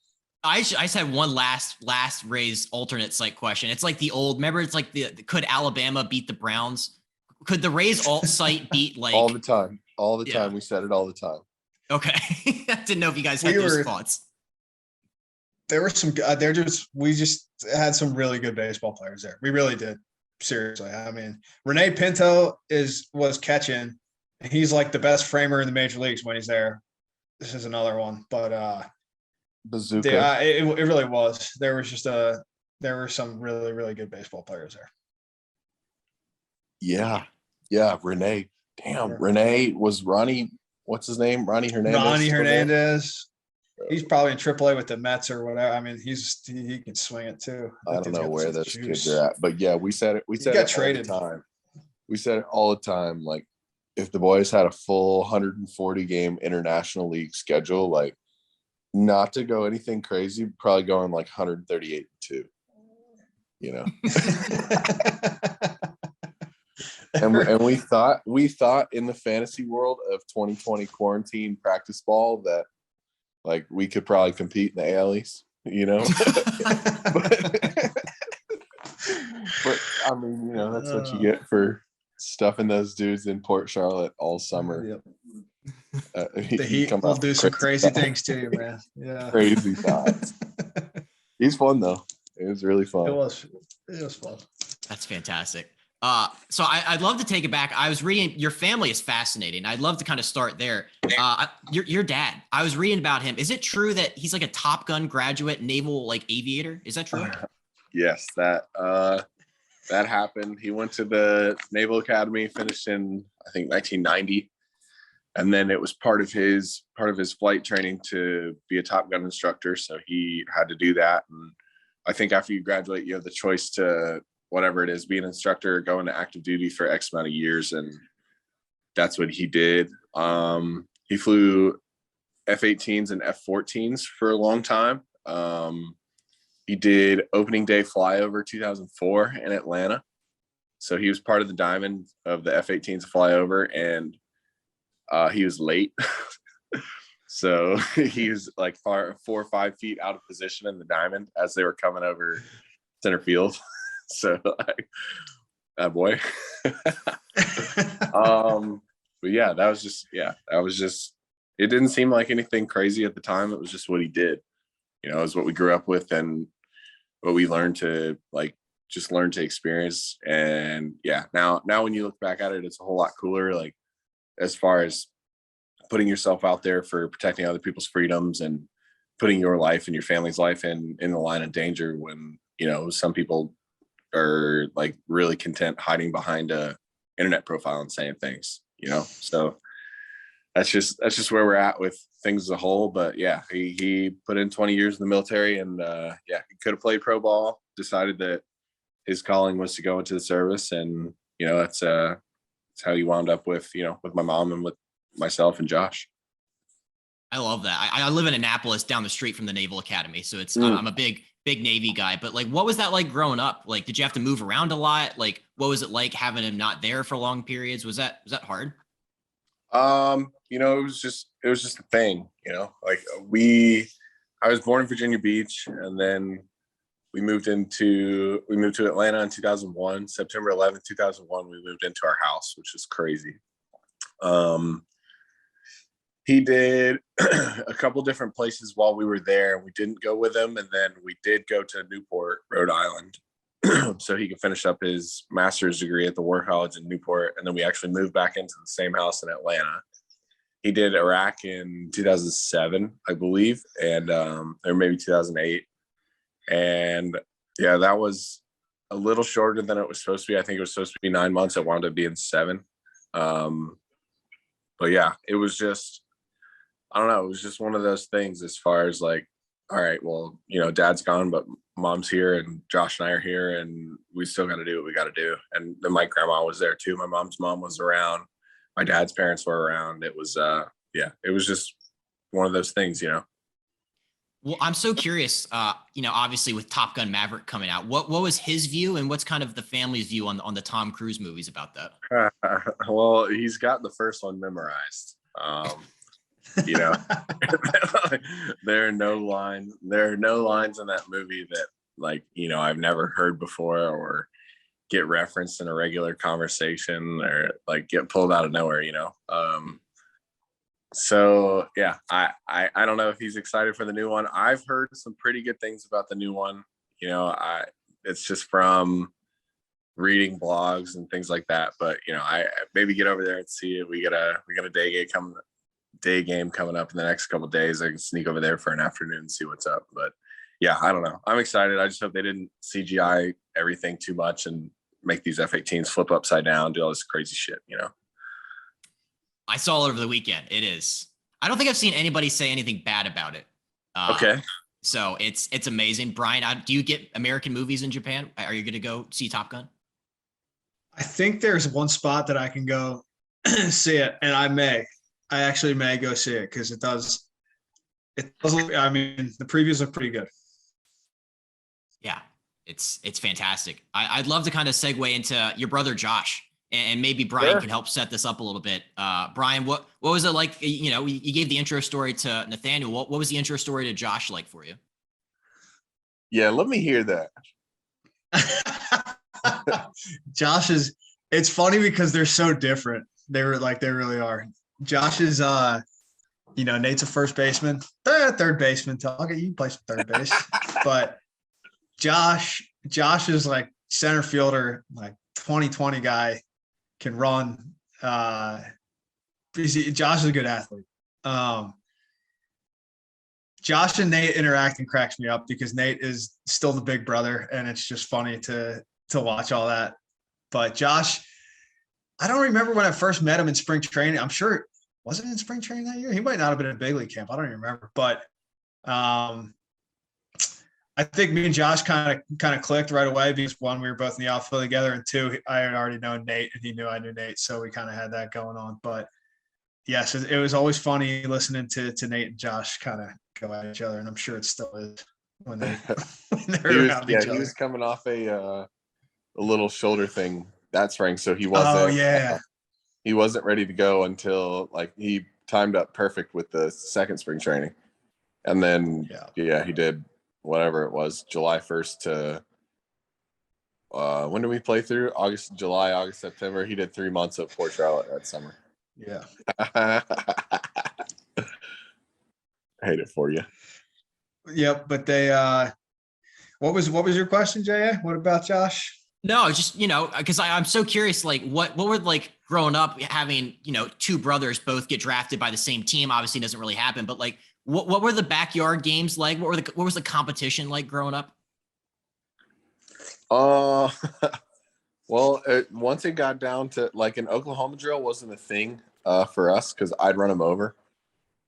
I just had one last Rays alternate site question. It's like the old, remember, it's like could Alabama beat the Browns? Could the Rays alt site beat like all the time? We said it all the time. Okay. I didn't know if you guys had those thoughts. There were some, we just had some really good baseball players there. We really did. Seriously. I mean, Rene Pinto was catching. He's like the best framer in the major leagues when he's there. This is another one, but Bazooka. Yeah, it really was. There were some really, really good baseball players there. Yeah, Rene. Damn, Rene was Ronnie. What's his name? Ronnie Hernandez. He's probably in AAA with the Mets or whatever. I mean, he can swing it too. I don't know where those kids are at, but yeah, we said it. We said it traded all the time. We said it all the time. Like, if the boys had a full 140 game international league schedule, like, not to go anything crazy, probably going like 138-2. And we thought in the fantasy world of 2020 quarantine practice ball that like we could probably compete in the AL East, but I mean, that's what you get for stuffing those dudes in Port Charlotte all summer. Yep. The Heat will do some crazy things to you, man. Yeah, crazy thoughts. He's fun though. It was really fun. It was fun. That's fantastic. So I'd love to take it back. I was reading, your family is fascinating. I'd love to kind of start there. Your dad, I was reading about him. Is it true that he's like a Top Gun graduate, naval like aviator? Is that true? Yes, that happened. He went to the Naval Academy, finished in I think 1990, and then it was part of his flight training to be a Top Gun instructor. So he had to do that. And I think after you graduate, you have the choice to whatever it is, be an instructor, go into active duty for X amount of years. And that's what he did. He flew F-18s and F-14s for a long time. He did opening day flyover 2004 in Atlanta. So he was part of the diamond of the F-18s flyover, and he was late. So he was like 4 or 5 feet out of position in the diamond as they were coming over center field. So like, boy. But yeah, that was just, it didn't seem like anything crazy at the time. It was just what he did. You know, it was what we grew up with and what we learned to learn to experience. And yeah, now when you look back at it, it's a whole lot cooler. Like as far as putting yourself out there for protecting other people's freedoms and putting your life and your family's life in the line of danger when, you know, some people are like really content hiding behind a internet profile and saying things, you know? So that's just where we're at with things as a whole. But yeah, he put in 20 years in the military, and he could have played pro ball, decided that his calling was to go into the service. And, you know, that's how he wound up with my mom and with myself and Josh. I love that. I live in Annapolis down the street from the Naval Academy. So I'm a big Navy guy, but like, what was that like growing up? Like, did you have to move around a lot? Like, what was it like having him not there for long periods? Was that hard? You know, it was just a thing, you know, like I was born in Virginia Beach, and then we moved to Atlanta in 2001, September 11th, 2001, we moved into our house, which is crazy. He did a couple different places while we were there. We didn't go with him. And then we did go to Newport, Rhode Island, so he could finish up his master's degree at the War College in Newport. And then we actually moved back into the same house in Atlanta. He did Iraq in 2007, I believe, and or maybe 2008. And yeah, that was a little shorter than it was supposed to be. I think it was supposed to be 9 months. It wound up being 7. But yeah, it was just, I don't know. It was just one of those things as far as like, all right, well, you know, dad's gone, but mom's here and Josh and I are here, and we still got to do what we got to do. And then my grandma was there too. My mom's mom was around. My dad's parents were around. It was, it was just one of those things, you know? Well, I'm so curious, you know, obviously with Top Gun Maverick coming out, what was his view, and what's kind of the family's view on the Tom Cruise movies about that? Well, he's got the first one memorized. You know, there are no lines in that movie that, like, you know, I've never heard before or get referenced in a regular conversation or like get pulled out of nowhere, you know? So yeah, I don't know if he's excited for the new one. I've heard some pretty good things about the new one. You know, it's just from reading blogs and things like that. But you know, I maybe get over there and see it. We got a day game coming up in the next couple of days. I can sneak over there for an afternoon and see what's up. But yeah, I don't know. I'm excited. I just hope they didn't CGI everything too much and make these F-18s flip upside down, do all this crazy shit, you know? I saw it over the weekend. It is. I don't think I've seen anybody say anything bad about it. Okay. So it's amazing. Brian, do you get American movies in Japan? Are you going to go see Top Gun? I think there's one spot that I can go see it, and I actually may go see it because it does look, I mean, the previews look pretty good. Yeah, it's fantastic. I'd love to kind of segue into your brother Josh, and maybe Brian can help set this up a little bit. Brian, what was it like? You know, you gave the intro story to Nathaniel. What was the intro story to Josh like for you? Yeah, let me hear that. Josh it's funny because they're so different. They really are. Josh is, you know, Nate's a first baseman, third baseman. I'll get you play some third base, but Josh is like center fielder, like 2020 guy can run. Josh is a good athlete. Josh and Nate interacting cracks me up because Nate is still the big brother, and it's just funny to watch all that. But Josh, I don't remember when I first met him in spring training. I'm sure wasn't in spring training that year. He might not have been in big league camp. I don't even remember. But I think me and Josh kind of clicked right away because one, we were both in the outfield together, and two, I had already known Nate and he knew I knew Nate, so we kind of had that going on. But yes, it was always funny listening to Nate and Josh kind of go at each other, and I'm sure it still is when they're around each other. He was coming off a little shoulder thing that spring, so he wasn't ready to go until like he timed up perfect with the second spring training, and then he did whatever it was, July 1st to when did we play through? July, August, September. He did 3 months of Port Charlotte that summer. Yeah. I hate it for you. Yep, but they what was your question, J.A.? What about Josh? No, just, because I'm so curious, like what were like growing up having, two brothers both get drafted by the same team? Obviously doesn't really happen, but like what were the backyard games like? What was the competition like growing up? Well, once it got down to like an Oklahoma drill wasn't a thing for us because I'd run him over,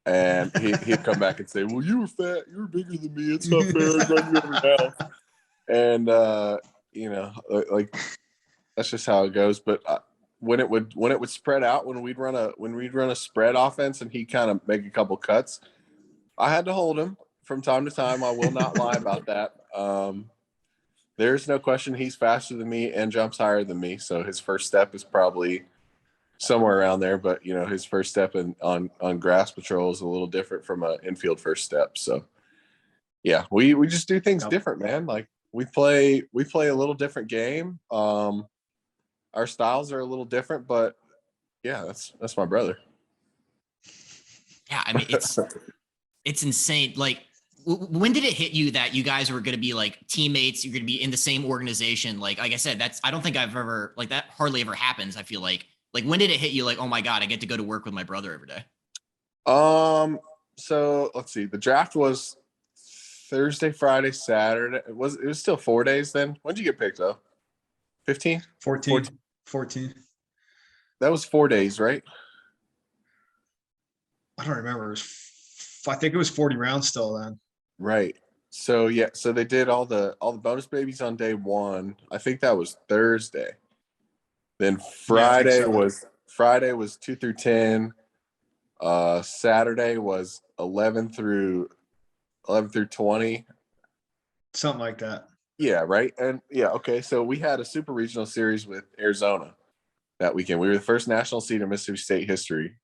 and he'd come back and say, "Well, you were fat, you were bigger than me. It's not fair. I'd run you over now." And like that's just how it goes. But when it would spread out, when we'd run a spread offense, and he'd kind of make a couple cuts, I had to hold him from time to time. I will not lie about that. There's no question he's faster than me and jumps higher than me. So his first step is probably somewhere around there. But, his first step on grass patrol is a little different from an infield first step. So, yeah, we just do things different, man. Like we play a little different game. Our styles are a little different, but, yeah, that's my brother. Yeah, I mean, it's insane. Like, when did it hit you that you guys were going to be like teammates? You're going to be in the same organization. Like I said, I don't think I've ever like that hardly ever happens. I feel like when did it hit you? Like, oh my God, I get to go to work with my brother every day. So let's see. The draft was Thursday, Friday, Saturday. It was still 4 days then. When did you get picked though? 15? 14. That was 4 days, right? I don't remember. I think it was 40 rounds still then. Right. So yeah, so they did all the bonus babies on day one. I think that was Thursday. Then Friday was 2 through 10. Saturday was 11 through 20. Something like that. Yeah, right. And yeah, okay. So we had a super regional series with Arizona that weekend. We were the first national seed in Mississippi State history.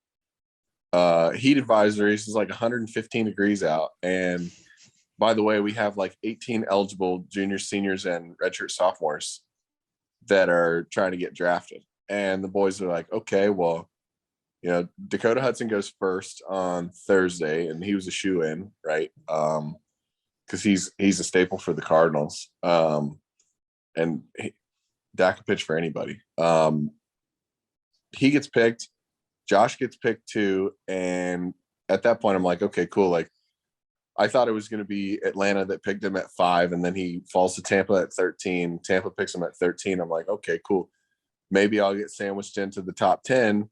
Heat advisories is like 115 degrees out, and by the way, we have like 18 eligible juniors, seniors, and redshirt sophomores that are trying to get drafted. And the boys are like, okay, well, Dakota Hudson goes first on Thursday, and he was a shoe-in, right? Because he's a staple for the Cardinals, and Dak can pitch for anybody. He gets picked. Josh gets picked too, and at that point, I'm like, okay, cool. Like, I thought it was going to be Atlanta that picked him at 5, and then he falls to Tampa at 13. Tampa picks him at 13. I'm like, okay, cool. Maybe I'll get sandwiched into the top 10.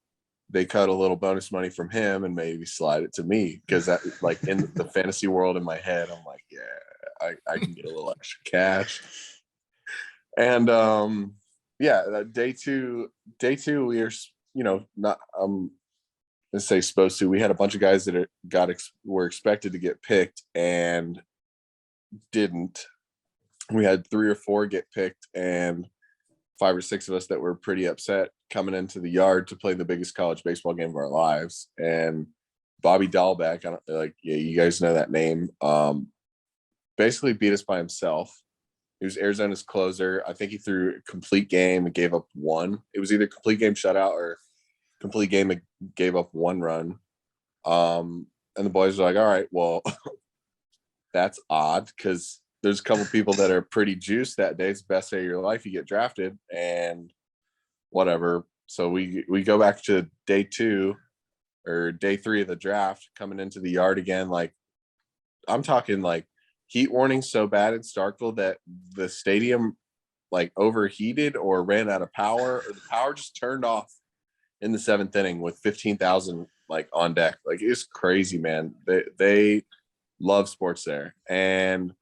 They cut a little bonus money from him and maybe slide it to me, because that, like, in the fantasy world in my head, I'm like, yeah, I can get a little extra cash. And day two, we are, not let's say supposed to. We had a bunch of guys that were expected to get picked and didn't. We had 3 or 4 get picked, and 5 or 6 of us that were pretty upset coming into the yard to play the biggest college baseball game of our lives. And Bobby Dahlbeck, you guys know that name, basically beat us by himself. He was Arizona's closer. I think he threw a complete game and gave up 1. It was either complete game shutout or complete game and gave up 1 run. And the boys were like, all right, well, that's odd, because there's a couple people that are pretty juiced that day. It's the best day of your life. You get drafted, and whatever. So we go back to day 2 or day 3 of the draft, coming into the yard again. Like, I'm talking like heat warning so bad in Starkville that the stadium like overheated or ran out of power, or the power just turned off in the 7th inning with 15,000 like on deck. Like, it's crazy, man. They love sports there. And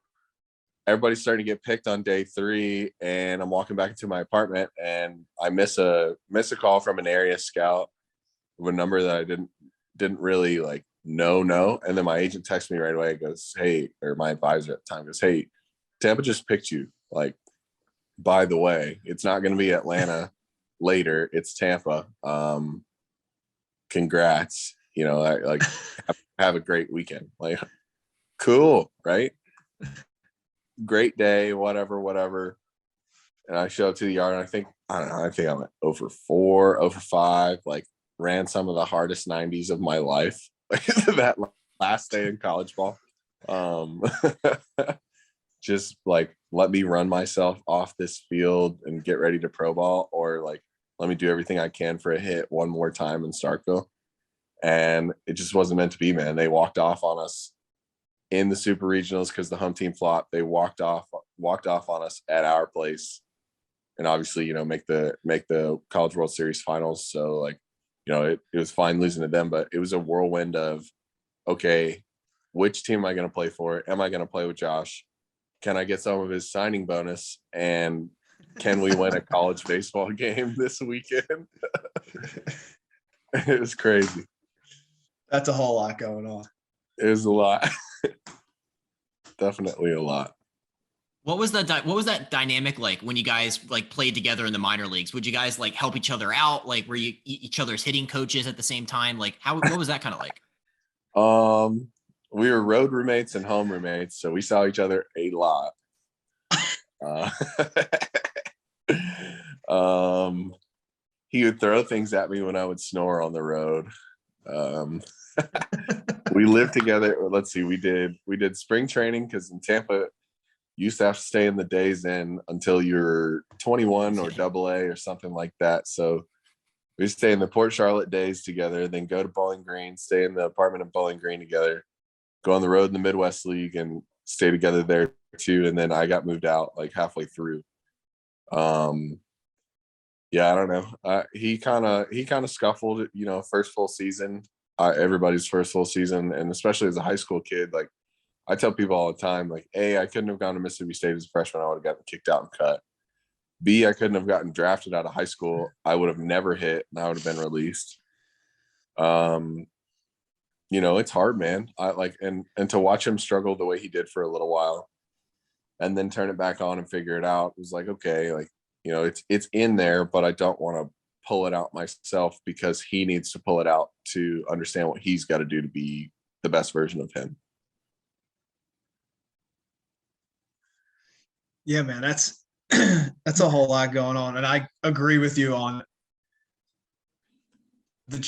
everybody's starting to get picked on day 3, and I'm walking back into my apartment and I miss a call from an area scout of a number that I didn't really like know. And then my agent texts me right away. It goes, hey, or my advisor at the time goes, hey, Tampa just picked you. Like, by the way, it's not going to be Atlanta later. It's Tampa. Congrats. You know, like have a great weekend. Like, cool, right? Great day, whatever. And I show up to the yard, and I think I'm at 0 for 4, 0 for 5, like ran some of the hardest 90s of my life. Like that last day in college ball. Just like, let me run myself off this field and get ready to pro ball, or like, let me do everything I can for a hit one more time in Starkville. And it just wasn't meant to be, man. They walked off on us in the super regionals because the home team flopped. They walked off on us at our place, and obviously, you know, make the College World Series finals. So like, you know, it was fine losing to them, but it was a whirlwind of, okay, which team am I going to play for? Am I going to play with Josh? Can I get some of his signing bonus? And can we win a college baseball game this weekend? It was crazy. That's a whole lot going on. It was a lot. Definitely a lot. What was that dynamic like when you guys like played together in the minor leagues? Would you guys like help each other out? Like, were you each other's hitting coaches at the same time? Like, what was that kind of like? We were road roommates and home roommates, so we saw each other a lot. He would throw things at me when I would snore on the road. We lived together. Let's see, we did spring training, because in Tampa, you used to have to stay in the days in until you're 21 or AA or something like that. So we stay in the Port Charlotte days together, then go to Bowling Green, stay in the apartment of Bowling Green together, go on the road in the Midwest League and stay together there too. And then I got moved out like halfway through. Yeah, I don't know. He kind of scuffled, you know, first full season, everybody's first full season. And especially as a high school kid, like I tell people all the time, like, A, I couldn't have gone to Mississippi State as a freshman. I would have gotten kicked out and cut. B, I couldn't have gotten drafted out of high school. I would have never hit, and I would have been released. You know, it's hard, man. I like, and to watch him struggle the way he did for a little while and then turn it back on and figure it out, it was like, okay, like, you know, it's in there, but I don't want to pull it out myself, because he needs to pull it out to understand what he's got to do to be the best version of him. Yeah, man, that's a whole lot going on. And I agree with you on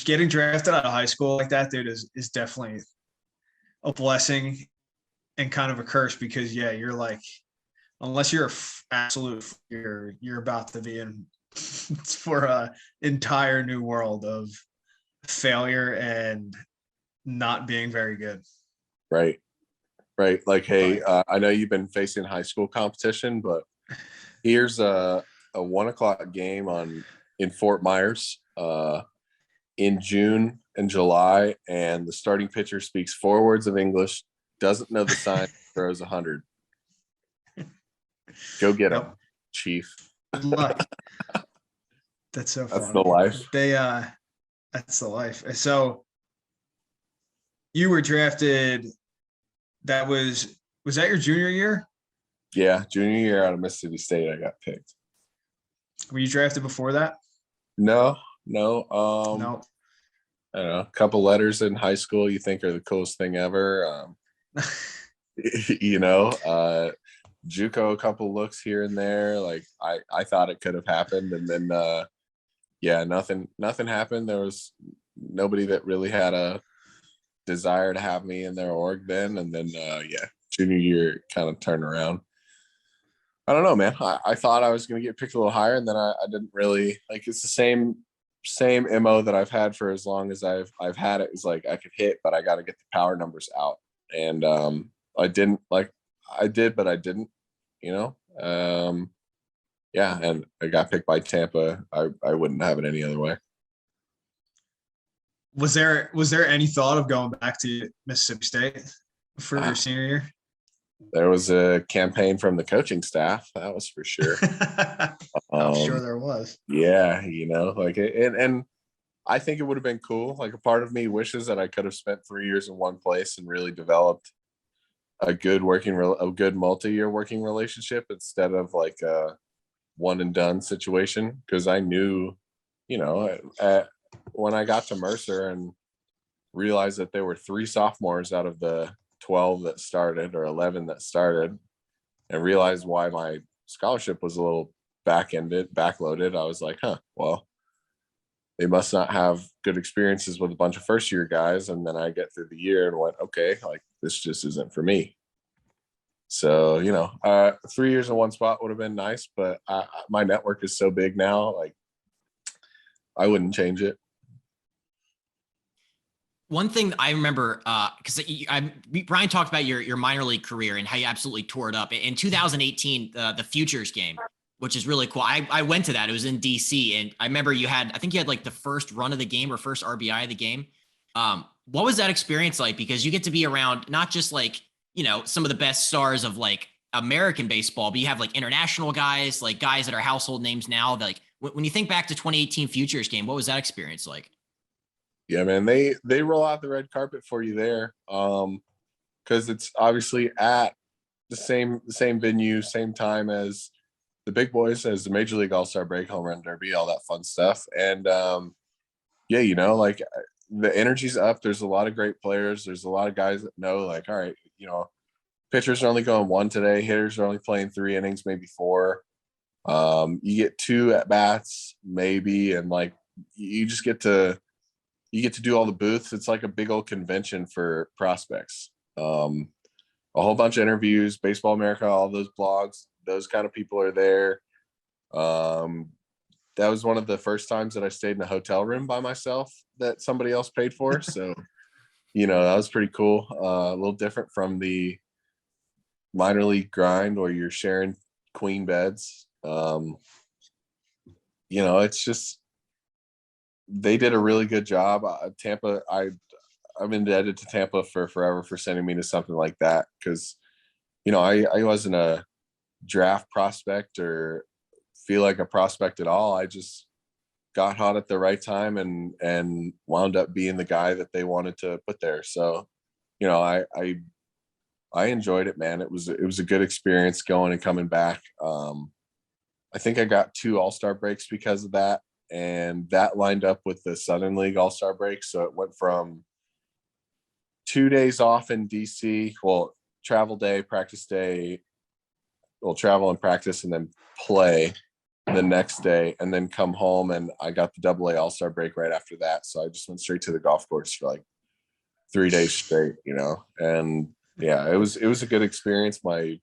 getting drafted out of high school like that, dude, is definitely a blessing and kind of a curse, because yeah, you're like, unless you're you're about to be in for a entire new world of failure and not being very good. Right. Like, hey, I know you've been facing high school competition, but here's a 1:00 game in Fort Myers in June and July, and the starting pitcher speaks 4 words of English, doesn't know the sign, throws 100. Go get him, Chief. Good luck. That's so funny. That's the life. That's the life. So you were drafted. That was that your junior year? Yeah, junior year out of Mississippi State, I got picked. Were you drafted before that? No. No. I don't know, a couple letters in high school you think are the coolest thing ever. You know, JUCO, a couple looks here and there. Like I thought it could have happened, and then yeah, nothing happened. There was nobody that really had a desire to have me in their org then, and then yeah, junior year kind of turned around. I don't know, man. I thought I was going to get picked a little higher, and then I didn't really like. It's the same mo that I've had for as long as I've had it. Is like I could hit, but I got to get the power numbers out, and I didn't like. I did, but I didn't. You know, yeah, and I got picked by Tampa. I wouldn't have it any other way. Was there any thought of going back to Mississippi State for your senior year? There was a campaign from the coaching staff, that was for sure. I'm sure there was. Yeah, like and I think it would have been cool. Like a part of me wishes that I could have spent 3 years in one place and really developed a good multi-year working relationship instead of like a one and done situation. Because I knew, when I got to Mercer and realized that there were 3 sophomores out of the 12 that started or 11 that started, and realized why my scholarship was a little backloaded. I was like, well, they must not have good experiences with a bunch of first year guys. And then I get through the year and went, okay, like this just isn't for me. So, 3 years in one spot would have been nice, but my network is so big now, like I wouldn't change it. One thing I remember, because Brian talked about your minor league career and how you absolutely tore it up in 2018, the Futures game, which is really cool. I went to that. It was in DC, and I remember I think you had like the first run of the game or first RBI of the game. What was that experience like? Because you get to be around not just like, some of the best stars of like American baseball, but you have like international guys, like guys that are household names now. Like when you think back to 2018 Futures game, what was that experience like? Yeah, man, they roll out the red carpet for you there, because it's obviously at the same venue, same time as the big boys, as the Major League All-Star Break, Home Run Derby, all that fun stuff. And yeah, like the energy's up. There's a lot of great players. There's a lot of guys that know, like, all right, pitchers are only going 1 today. Hitters are only playing 3 innings, maybe 4. You get 2 at bats, maybe, and like you just get to do all the booths. It's like a big old convention for prospects. A whole bunch of interviews, Baseball America, all those blogs, those kind of people are there. That was one of the first times that I stayed in a hotel room by myself that somebody else paid for. So, that was pretty cool. A little different from the minor league grind where you're sharing queen beds. It's just, they did a really good job. Tampa, I'm indebted to Tampa for forever for sending me to something like that. Cause I wasn't a draft prospect or feel like a prospect at all. I just got hot at the right time and wound up being the guy that they wanted to put there. So, I enjoyed it, man. It was a good experience going and coming back. I think I got 2 All-Star breaks because of that. And that lined up with the Southern League All-Star break. So it went from 2 days off in DC, travel day, practice day, travel and practice, and then play the next day, and then come home. And I got the AA All-Star break right after that. So I just went straight to the golf course for like 3 days straight, and yeah, it was a good experience. My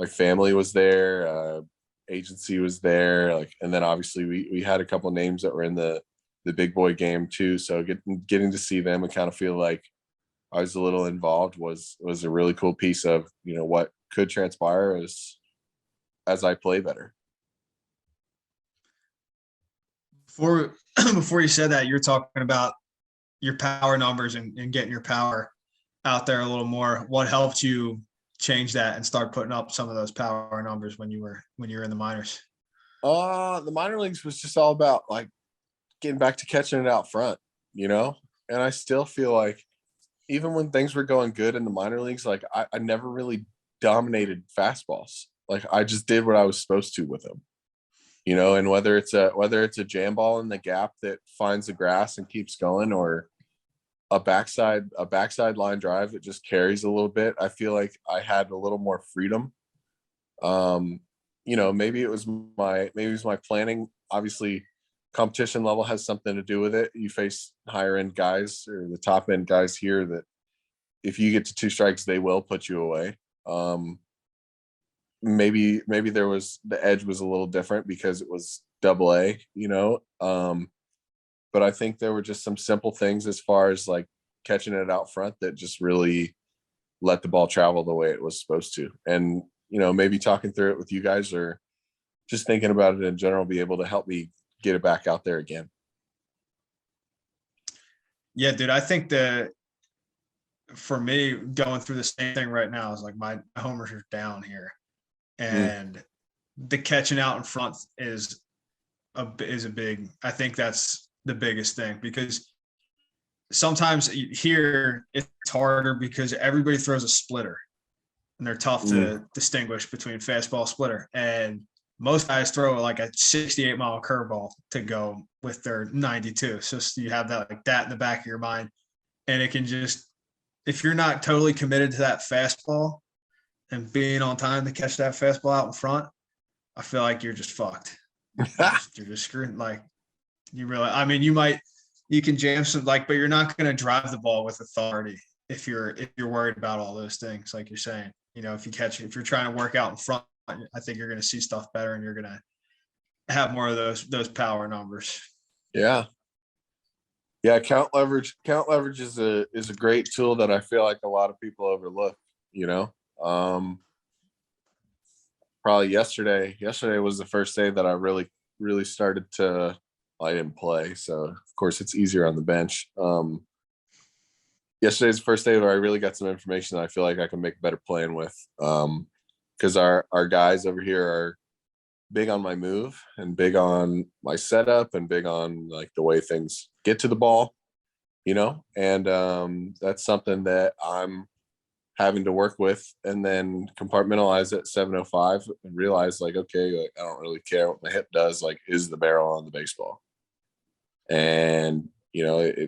family was there. Agency was there, like, and then obviously we had a couple of names that were in the big boy game too. So getting to see them and kind of feel like I was a little involved was a really cool piece of what could transpire as I play better. Before you said that, you're talking about your power numbers and getting your power out there a little more. What helped you change that and start putting up some of those power numbers when you were in the minors? The minor leagues was just all about like getting back to catching it out front, and I still feel like even when things were going good in the minor leagues, like I never really dominated fastballs. Like I just did what I was supposed to with them, and whether it's a jam ball in the gap that finds the grass and keeps going, or a backside line drive that just carries a little bit, I feel like I had a little more freedom. Maybe it was my planning. Obviously, competition level has something to do with it. You face higher end guys or the top end guys here that if you get to 2 strikes, they will put you away. maybe there was, the edge was a little different because it was AA, but I think there were just some simple things as far as like catching it out front that just really let the ball travel the way it was supposed to. And, maybe talking through it with you guys or just thinking about it in general, be able to help me get it back out there again. Yeah, dude, I think that for me, going through the same thing right now is like my homers are down here, and the catching out in front is a big. I think that's the biggest thing, because sometimes here it's harder because everybody throws a splitter, and they're tough to distinguish between fastball splitter. And most guys throw like a 68-mile curveball to go with their 92. So you have that like that in the back of your mind, and it can just, if you're not totally committed to that fastball and being on time to catch that fastball out in front, I feel like you're just fucked. You're just screwed. Like you really, I mean, you can jam some but you're not going to drive the ball with authority if you're worried about all those things, like you're saying. If you're trying to work out in front, I think you're going to see stuff better, and you're going to have more of those power numbers. Yeah. Count leverage is a great tool that I feel like a lot of people overlook. Probably yesterday was the first day that I really started to. I didn't play, so of course it's easier on the bench. Yesterday's the first day where I really got some information that I feel like I can make a better plan with, because our guys over here are big on my move and big on my setup and big on like the way things get to the ball, and that's something that I'm having to work with, and then compartmentalize at 7:05 and realize like, okay, like I don't really care what my hip does, like is the barrel on the baseball? And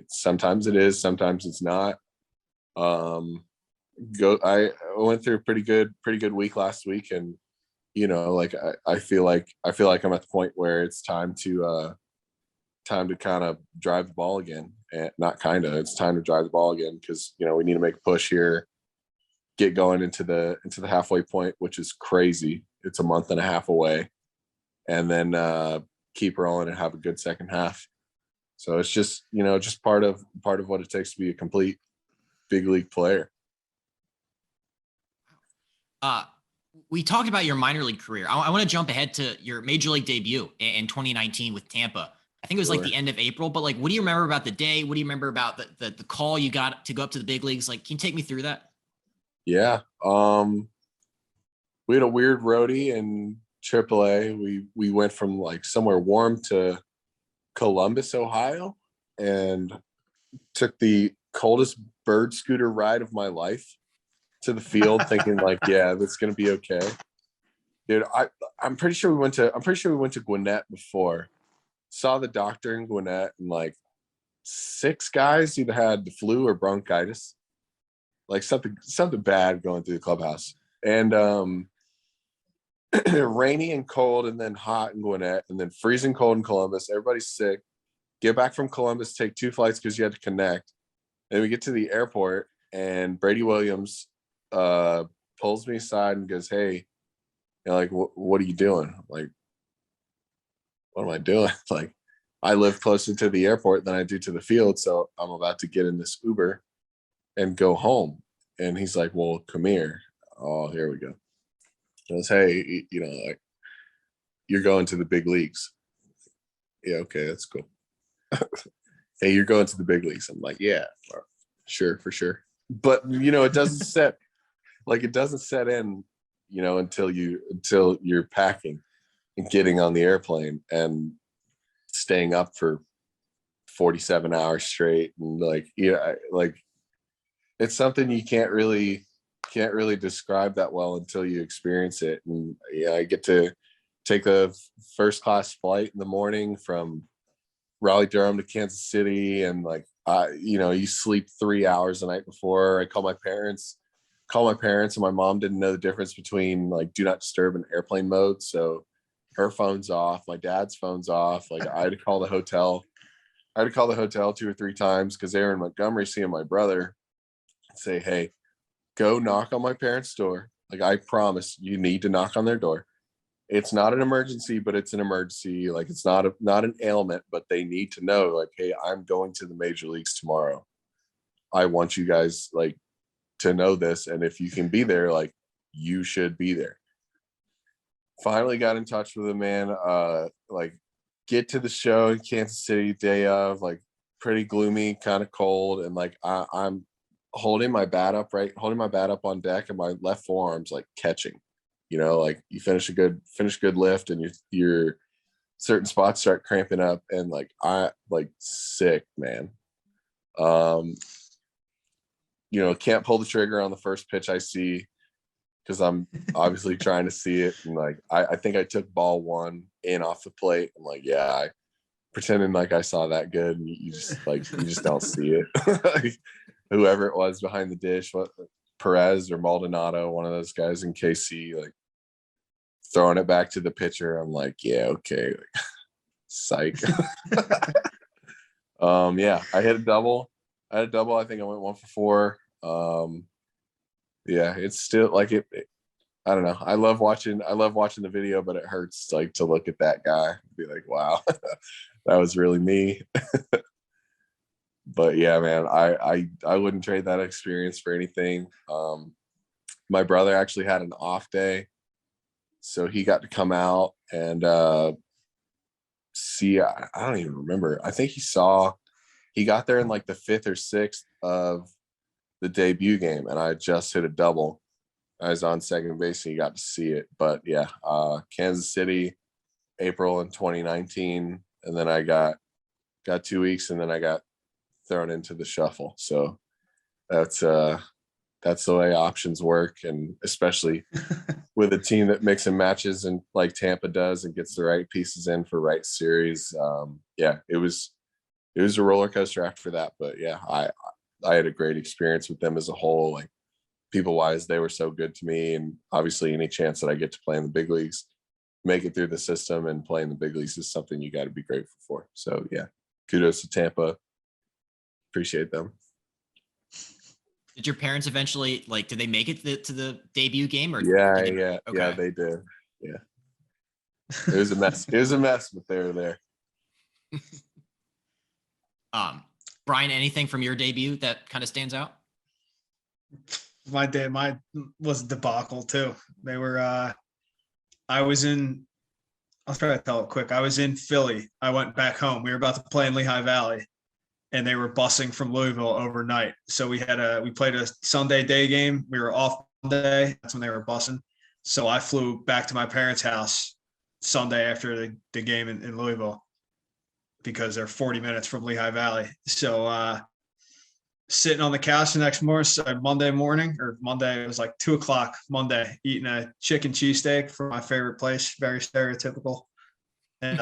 sometimes it is, sometimes it's not. I went through a pretty good week last week, and like I feel like I'm at the point where it's time to kind of drive the ball again. And it's time to drive the ball again, because we need to make a push here, get going into the halfway point, which is crazy. It's a month and a half away, and then keep rolling and have a good second half. So it's just just part of what it takes to be a complete big league player. We talked about your minor league career. I want to jump ahead to your major league debut in 2019 with Tampa. I think it was like the end of April, but like, what do you remember about the day? What do you remember about the call you got to go up to the big leagues? Like, can you take me through that? Yeah. We had a weird roadie in AAA. We went from like somewhere warm to Columbus, Ohio, and took the coldest bird scooter ride of my life to the field, thinking like, yeah, that's gonna be okay. Dude, I'm pretty sure we went to Gwinnett before. Saw the doctor in Gwinnett, and like 6 guys either had the flu or bronchitis, like something bad going through the clubhouse. And rainy and cold, and then hot in Gwinnett, and then freezing cold in Columbus. Everybody's sick. Get back from Columbus, take 2 flights because you had to connect. And we get to the airport, and Brady Williams pulls me aside and goes, "Hey, like, what are you doing?" I'm like, what am I doing? Like, I live closer to the airport than I do to the field, so I'm about to get in this Uber and go home. And he's like, "Well, come here." Oh, here we go. He goes, "Hey, like, you're going to the big leagues." Yeah, okay, that's cool. Hey, you're going to the big leagues. I'm like, yeah, sure, for sure. But it doesn't set in, until you're packing and getting on the airplane and staying up for 47 hours straight, and like, like it's something you can't really describe that well until you experience it. And I get to take a first class flight in the morning from Raleigh, Durham to Kansas City, and like you sleep 3 hours the night before. I call my parents, and my mom didn't know the difference between like do not disturb and airplane mode, so her phone's off, my dad's phone's off. Like, I had to call the hotel 2 or 3 times because they were in Montgomery seeing my brother, and say, "Hey, go knock on my parents' door, Like, I promise you need to knock on their door. It's not an emergency, but it's an emergency. Like, it's not an ailment, but they need to know, like, hey, I'm going to the major leagues tomorrow. I want you guys, like, to know this. And if you can be there, like, you should be there. Finally got in touch with him, man. Like, get to the show in Kansas City, day of, like, pretty gloomy, kind of cold. And like, I'm holding my bat up on deck, and my left forearm's like catching, like you finish a good lift, and your certain spots start cramping up, and like, I like sick, man. Can't pull the trigger on the first pitch I see, because I'm obviously trying to see it. And like, I think I took ball one in off the plate. I'm like, yeah, I pretending like I saw that good. And you just don't see it. Like, whoever it was behind the dish, Perez or Maldonado, one of those guys in KC, like throwing it back to the pitcher. I'm like, yeah, okay. Like, psych. Yeah, I hit a double. I think I went 1 for 4. Yeah, it's still like it. I don't know. I love watching the video, but it hurts like to look at that guy and be like, wow, that was really me. But yeah, man, I wouldn't trade that experience for anything. My brother actually had an off day, so he got to come out and see. I don't even remember. I think he got there in like the 5th or 6th of the debut game, and I just hit a double. I was on second base, and he got to see it. But yeah, Kansas City, April in 2019, and then I got 2 weeks, and then I got thrown into the shuffle. So that's the way options work, and especially with a team that mix and matches, and like Tampa does, and gets the right pieces in for right series. Yeah, it was a roller coaster after that, but yeah, I had a great experience with them as a whole. Like, people wise, they were so good to me, and obviously any chance that I get to play in the big leagues, make it through the system and play in the big leagues is something you got to be grateful for. So yeah, kudos to Tampa. Appreciate them. Did your parents eventually, like, did they make it to the debut game? Or Yeah, okay. Yeah, they did. Yeah, it was a mess. But they were there. Brian, anything from your debut that kind of stands out? Mine was a debacle too. They were, I'll try to tell it quick. I was in Philly. I went back home. We were about to play in Lehigh Valley, and they were busing from Louisville overnight. So we played a Sunday day game. We were off Monday. That's when they were busing. So I flew back to my parents' house Sunday after the game in Louisville, because they're 40 minutes from Lehigh Valley. So sitting on the couch the next morning, Monday morning, or Monday, it was like 2:00 Monday, eating a chicken cheesesteak from my favorite place, very stereotypical. And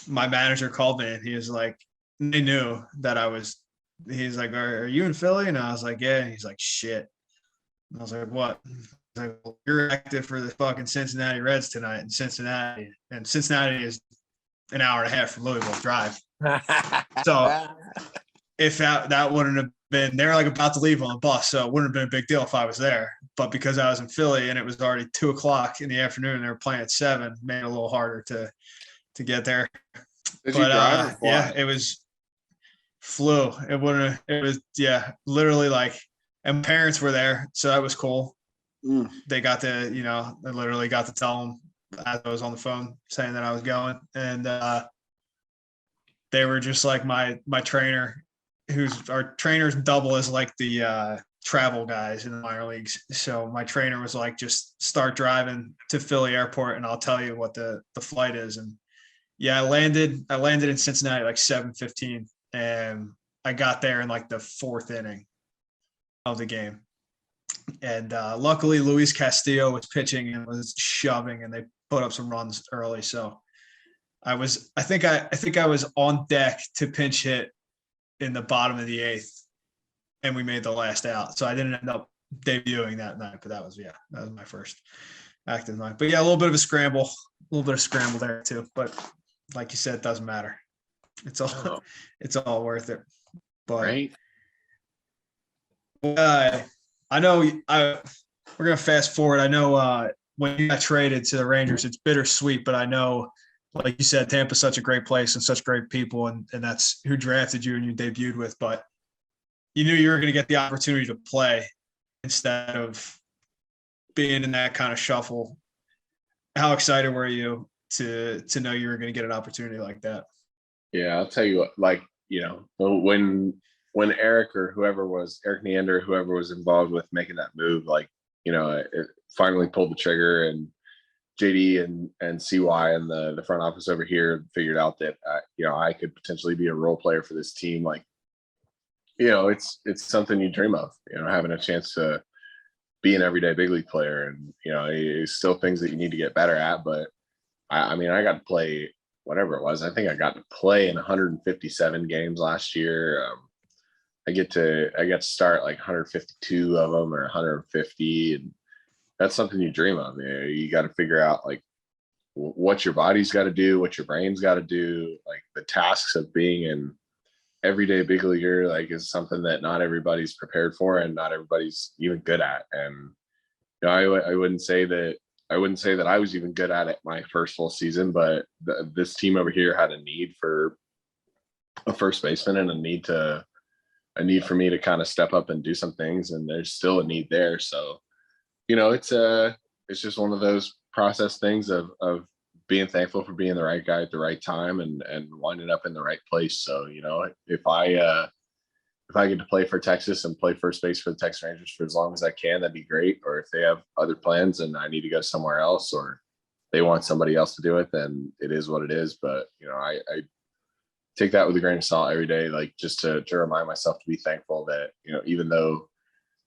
my manager called me, and he was like, they knew that he's like, are you in Philly? And I was like, yeah. And he's like, shit. And I was like, what? He's like, well, you're active for the fucking Cincinnati Reds tonight in Cincinnati. And Cincinnati is an hour and a half from Louisville drive. So if that wouldn't have been, they were like about to leave on the bus, so it wouldn't have been a big deal if I was there. But because I was in Philly and it was already 2:00 in the afternoon, and they were playing at 7, made it a little harder to get there. Did you drive or fly? Yeah, it was flew. It was literally like, and my parents were there, so that was cool. They got to, I literally got to tell them as I was on the phone saying that I was going, and they were just like my trainer, our trainer's double as like the travel guys in the minor leagues. So my trainer was like, just start driving to Philly airport and I'll tell you what the flight is. And yeah, I landed in Cincinnati like 7:15, and I got there in like the 4th inning of the game. And luckily Luis Castillo was pitching and was shoving, and they put up some runs early. So I think I was on deck to pinch hit in the bottom of the 8th, and we made the last out. So I didn't end up debuting that night, but that was my first active night. But yeah, a little bit of a scramble there too. But like you said, it doesn't matter. It's all worth it. But right. I know we're we're gonna fast forward. I know when you got traded to the Rangers, it's bittersweet, but I know, like you said, Tampa's such a great place and such great people, and that's who drafted you and you debuted with. But you knew you were going to get the opportunity to play instead of being in that kind of shuffle. How excited were you to know you were going to get an opportunity like that? Yeah, I'll tell you what, like, when Eric or Eric Neander, whoever was involved with making that move, like, it finally pulled the trigger, and JD and CY and the front office over here figured out that, I could potentially be a role player for this team. Like, it's something you dream of, having a chance to be an everyday big league player, and, it's still things that you need to get better at. But I mean, I got to play whatever it was. I think I got to play in 157 games last year. I got to start like 152 of them or 150, and that's something you dream of. You got to figure out like what your body's got to do, what your brain's got to do. Like the tasks of being an everyday big leaguer, like, is something that not everybody's prepared for and not everybody's even good at. And I wouldn't say that I was even good at it my first full season, but this team over here had a need for a first baseman and a need for me to kind of step up and do some things, and there's still a need there. So, it's just one of those process things of being thankful for being the right guy at the right time and winding up in the right place. So, if I get to play for Texas and play first base for the Texas Rangers for as long as I can, that'd be great. Or if they have other plans and I need to go somewhere else, or they want somebody else to do it, then it is what it is. But, I take that with a grain of salt every day, like just to remind myself to be thankful that, even though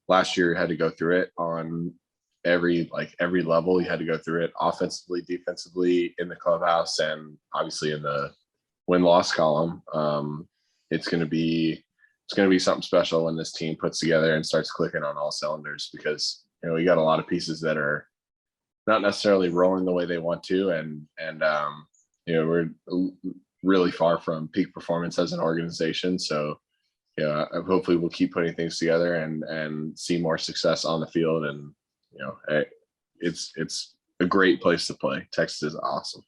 last year you had to go through it on every level, you had to go through it offensively, defensively, in the clubhouse, and obviously in the win-loss column. It's going to be something special when this team puts together and starts clicking on all cylinders, because, we got a lot of pieces that are not necessarily rolling the way they want to. And we're really far from peak performance as an organization. So, hopefully we'll keep putting things together and see more success on the field. And, it's a great place to play. Texas is awesome.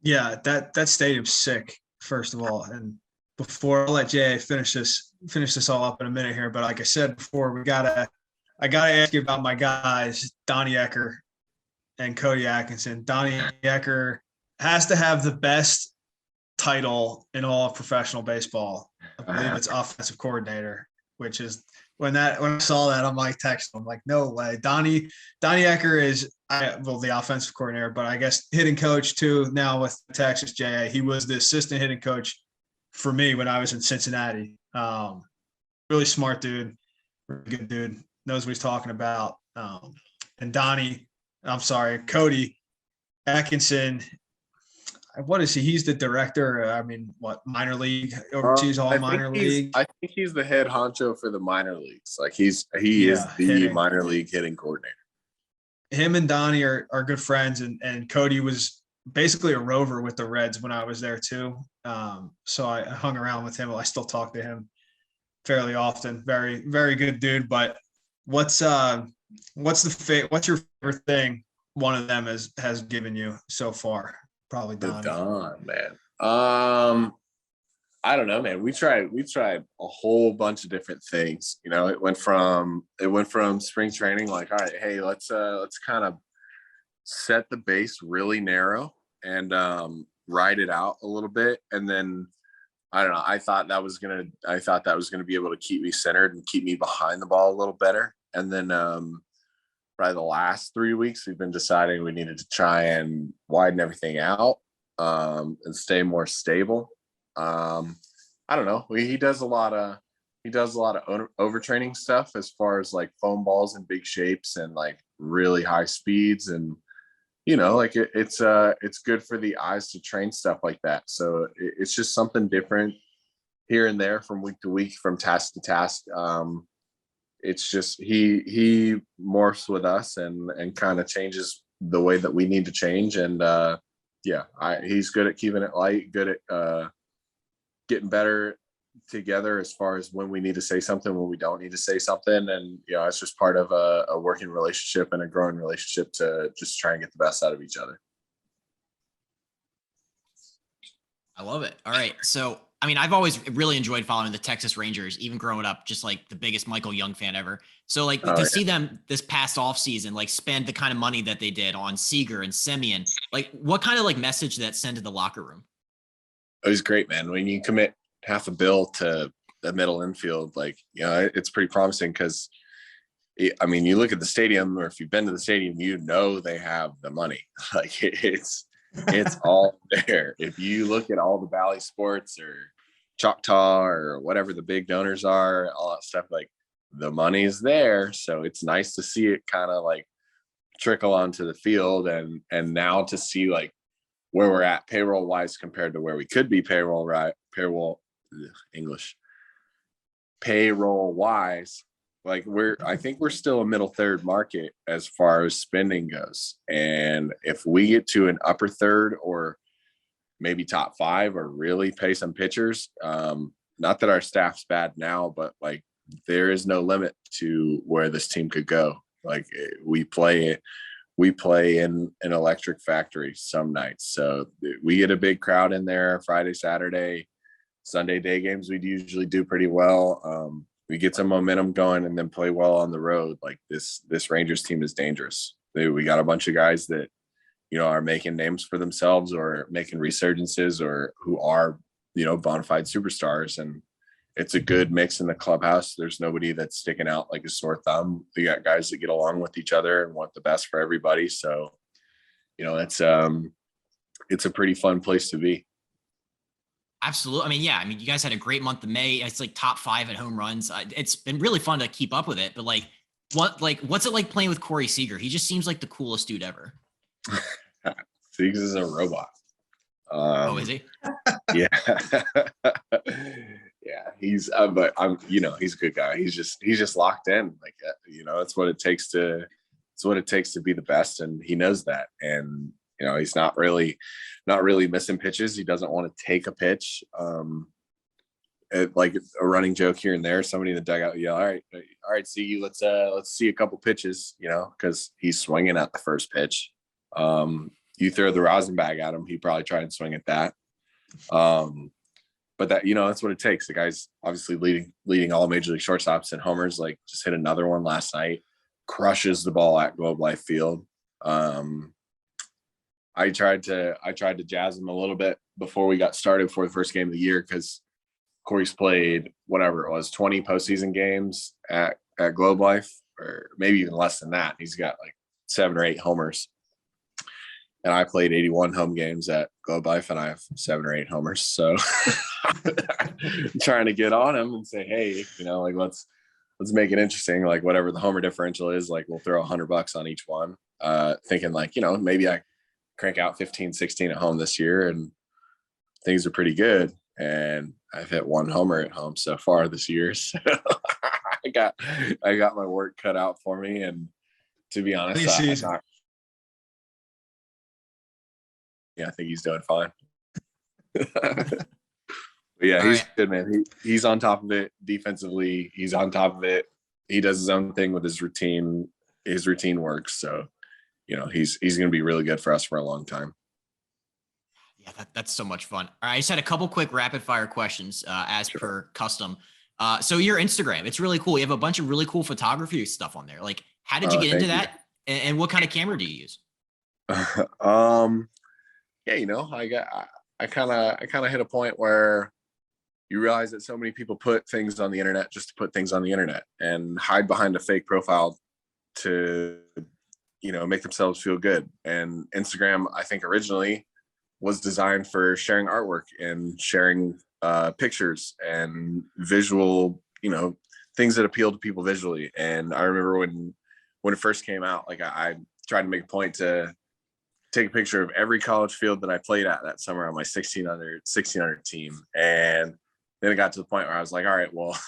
Yeah, that stadium's sick, first of all. And before I'll let Jay finish this all up in a minute here, but like I said before, I gotta ask you about my guys, Donnie Ecker and Cody Atkinson. Donnie Ecker has to have the best title in all of professional baseball. I believe it's offensive coordinator, which is when I saw that, I'm like texting. I'm like, no way. Donnie Ecker is the offensive coordinator, but I guess hitting coach too now with Texas JA. He was the assistant hitting coach for me when I was in Cincinnati. Really smart dude, really good dude, knows what he's talking about. And Cody Atkinson, what is he? He's the director. I mean, minor league, oversees all minor league. I think he's the head honcho for the minor leagues. Like he is the minor league hitting coordinator. Him and Donnie are good friends, and Cody was basically a rover with the Reds when I was there too. So I hung around with him. I still talk to him fairly often. Very, very good dude. But what's your favorite thing one of them has given you so far? Probably Donnie. Don, man. I don't know, man. We tried a whole bunch of different things. It went from spring training, like, all right, hey, let's kind of set the base really narrow and ride it out a little bit. And then I don't know, I thought that was gonna be able to keep me centered and keep me behind the ball a little better. And then probably the last 3 weeks, we've been deciding we needed to try and widen everything out and stay more stable. I don't know. He does a lot of overtraining stuff as far as like foam balls and big shapes and like really high speeds, and like it's good for the eyes to train stuff like that. So it's just something different here and there from week to week, from task to task. It's just he morphs with us and kind of changes the way that we need to change. And he's good at keeping it light, good at getting better together as far as when we need to say something, when we don't need to say something. And, it's just part of a working relationship and a growing relationship to just try and get the best out of each other. I love it. All right. So, I mean, I've always really enjoyed following the Texas Rangers, even growing up, just like the biggest Michael Young fan ever. So like to see them this past off season, like spend the kind of money that they did on Seeger and Semien, like what kind of like message did that send to the locker room? It was great, man. When you commit half a bill to the middle infield, like, it's pretty promising because, I mean, you look at the stadium, or if you've been to the stadium, they have the money. Like it's all there. If you look at all the Valley Sports or Choctaw or whatever the big donors are, all that stuff, like the money's there. So it's nice to see it kind of like trickle onto the field, and now to see like where we're at payroll wise compared to where we could be payroll wise. Like I think we're still a middle third market as far as spending goes. And if we get to an upper third or maybe top 5 or really pay some pitchers, not that our staff's bad now, but like there is no limit to where this team could go. Like we play in an electric factory some nights. So we get a big crowd in there Friday, Saturday, Sunday day games. We usually do pretty well. We get some momentum going and then play well on the road. Like this Rangers team is dangerous. We got a bunch of guys that, are making names for themselves or making resurgences or who are, bona fide superstars. And it's a good mix in the clubhouse. There's nobody that's sticking out like a sore thumb. We got guys that get along with each other and want the best for everybody. So, it's a pretty fun place to be. Absolutely. I mean, yeah. I mean, you guys had a great month of May. It's like top 5 at home runs. It's been really fun to keep up with it. But what's it like playing with Corey Seeger? He just seems like the coolest dude ever. Seeger is a robot. Is he? Yeah. Yeah. He's he's a good guy. He's just locked in. Like, that's what it takes to be the best. And he knows that. And, he's not really missing pitches. He doesn't want to take a pitch. Like a running joke here and there, somebody in the dugout, all right, see you. Let's see a couple pitches, because he's swinging at the first pitch. You throw the rosin bag at him, he probably try and swing at that. But that, that's what it takes. The guy's obviously leading all major league shortstops and homers. Like just hit another one last night, crushes the ball at Globe Life Field. I tried to jazz him a little bit before we got started for the first game of the year, because Corey's played whatever it was, 20 postseason games at Globe Life, or maybe even less than that. He's got like 7 or 8 homers. And I played 81 home games at Globe Life, and I have 7 or 8 homers. So I'm trying to get on him and say, hey, like let's make it interesting. Like whatever the homer differential is, like we'll throw $100 on each one. Thinking like, maybe I crank out 15, 16 at home this year and things are pretty good. And I've hit 1 homer at home so far this year. So I got my work cut out for me. And to be honest, I think he's doing fine. But yeah, he's good, man. He's on top of it defensively. He's on top of it. He does his own thing with his routine. His routine works. So, he's going to be really good for us for a long time. Yeah, that's so much fun. All right, I just had a couple quick rapid fire questions as per custom. So your Instagram, it's really cool. You have a bunch of really cool photography stuff on there. Like, how did you get into that? And what kind of camera do you use? Yeah, I kind of hit a point where you realize that so many people put things on the internet just to put things on the internet and hide behind a fake profile to, make themselves feel good. And Instagram, I think originally was designed for sharing artwork and sharing pictures and visual, things that appeal to people visually. And I remember when it first came out, like I tried to make a point to take a picture of every college field that I played at that summer on my 1600 team. And then it got to the point where I was like, all right, well,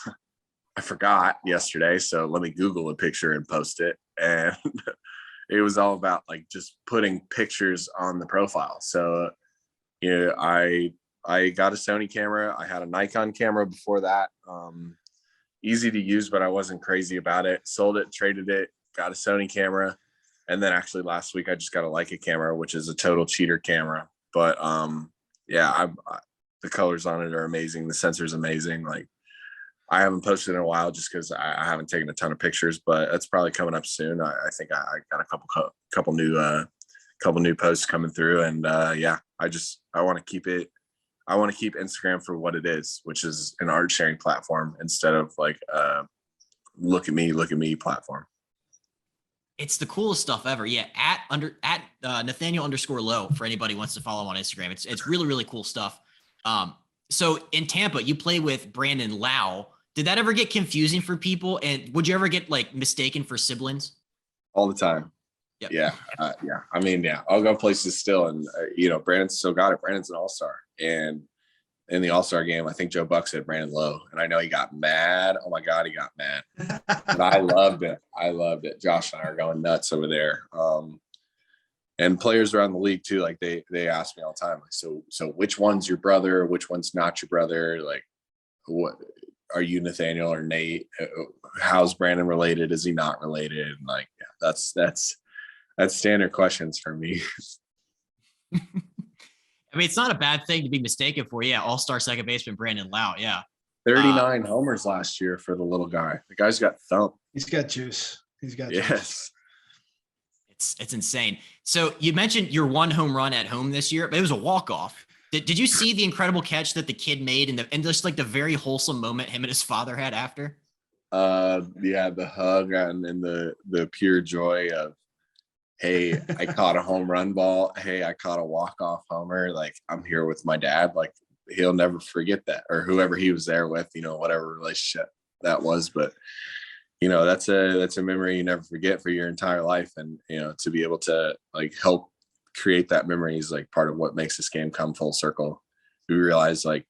I forgot yesterday, so let me Google a picture and post it. And it was all about like just putting pictures on the profile. So, I I got a Sony camera. I had a Nikon camera before that. Easy to use, but I wasn't crazy about it. Sold it, traded it, got a Sony camera. And then actually last week I just got a Leica camera, which is a total cheater camera. But the colors on it are amazing. The sensor's amazing. Like, I haven't posted in a while just because I haven't taken a ton of pictures, but it's probably coming up soon. I think I got a couple new posts coming through, and I want to keep it. I want to keep Instagram for what it is, which is an art sharing platform instead of like look at me platform. It's the coolest stuff ever. Yeah. At Nathaniel _Lowe for anybody who wants to follow on Instagram. It's really, really cool stuff. So in Tampa, you play with Brandon Lowe. Did that ever get confusing for people? And would you ever get like mistaken for siblings? All the time. Yep. Yeah. I mean, I'll go places still. And, Brandon's still got it. Brandon's an all-star. And in the all-star game, I think Joe Buck said Brandon Lowe. And I know he got mad. Oh my God, he got mad. But I loved it. Josh and I are going nuts over there. And players around the league too, like they ask me all the time, like, so which one's your brother? Which one's not your brother? Like, what are you, Nathaniel or Nate? How's Brandon related? Is he not related? And like, that's standard questions for me. I mean, it's not a bad thing to be mistaken for. Yeah, all-star second baseman Brandon Lowe. Yeah, 39 homers last year for the little guy. The guy's got thump. He's got juice. Yes. It's insane. So you mentioned your one home run at home this year, but it was a walk-off. Did you see the incredible catch that the kid made and just like the very wholesome moment him and his father had after? The hug and the pure joy of, hey, I caught a home run ball. Hey, I caught a walk-off homer. Like, I'm here with my dad. Like, he'll never forget that, or whoever he was there with, whatever relationship that was. But that's a memory you never forget for your entire life. And, to be able to like help create that memory is like part of what makes this game come full circle. We realize, like,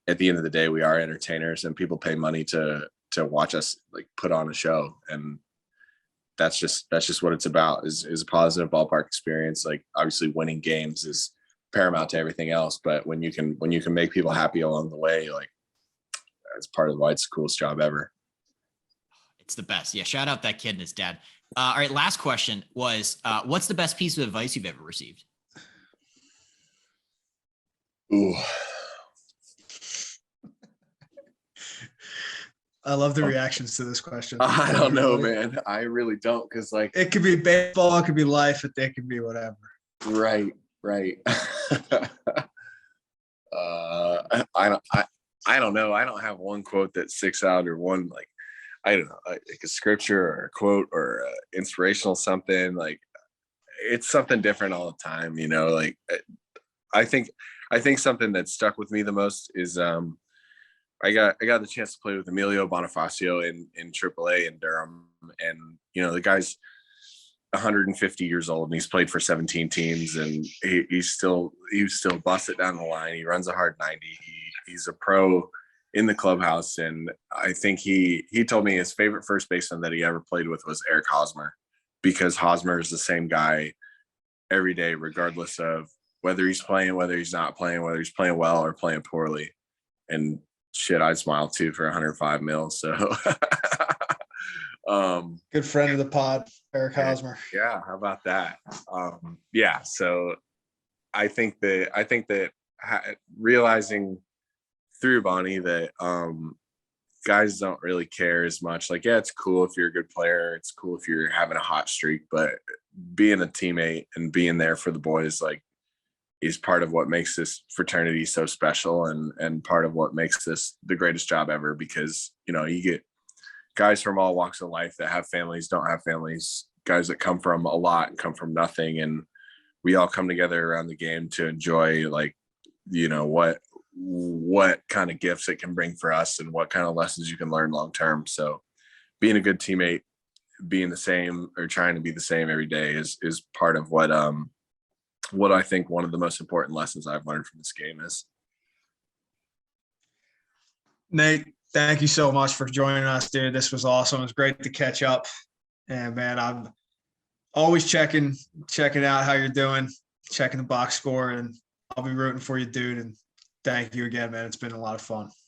at the end of the day, we are entertainers and people pay money to watch us like put on a show. And that's just what it's about is a positive ballpark experience. Like, obviously winning games is paramount to everything else, but when you can make people happy along the way, like, that's part of why it's the coolest job ever. It's the best. Yeah. Shout out that kid and his dad. All right. Last question was, what's the best piece of advice you've ever received? Ooh. I love the reactions to this question. I don't know, man. I really don't. Cause like, it could be baseball, it could be life, it could be whatever. Right. I don't know. I don't have one quote that sticks out or one, like, I don't know, like a scripture or a quote or inspirational something. Like, it's something different all the time, like, I think something that stuck with me the most is I got the chance to play with Emilio Bonifacio in AAA in Durham, and the guy's 150 years old and he's played for 17 teams, and he still busts it down the line. He runs a hard 90. He's a pro in the clubhouse, and I think he told me his favorite first baseman that he ever played with was Eric Hosmer, because Hosmer is the same guy every day, regardless of whether he's playing, whether he's not playing, whether he's playing well or playing poorly. And shit, I'd smile too for 105 mil. So good friend of the pod, Eric Hosmer. Yeah, how about that? So I think that realizing through Bonnie that guys don't really care as much. Like, yeah, it's cool if you're a good player, it's cool if you're having a hot streak, but being a teammate and being there for the boys, like, is part of what makes this fraternity so special, and part of what makes this the greatest job ever, because you get guys from all walks of life that have families, don't have families, guys that come from a lot and come from nothing, and we all come together around the game to enjoy, like, what kind of gifts it can bring for us and what kind of lessons you can learn long term. So being a good teammate, being the same or trying to be the same every day is part of what I think one of the most important lessons I've learned from this game is. Nate, thank you so much for joining us, dude. This was awesome. It was great to catch up. And man, I'm always checking out how you're doing, checking the box score, and I'll be rooting for you, dude. And Thank you again, man. It's been a lot of fun.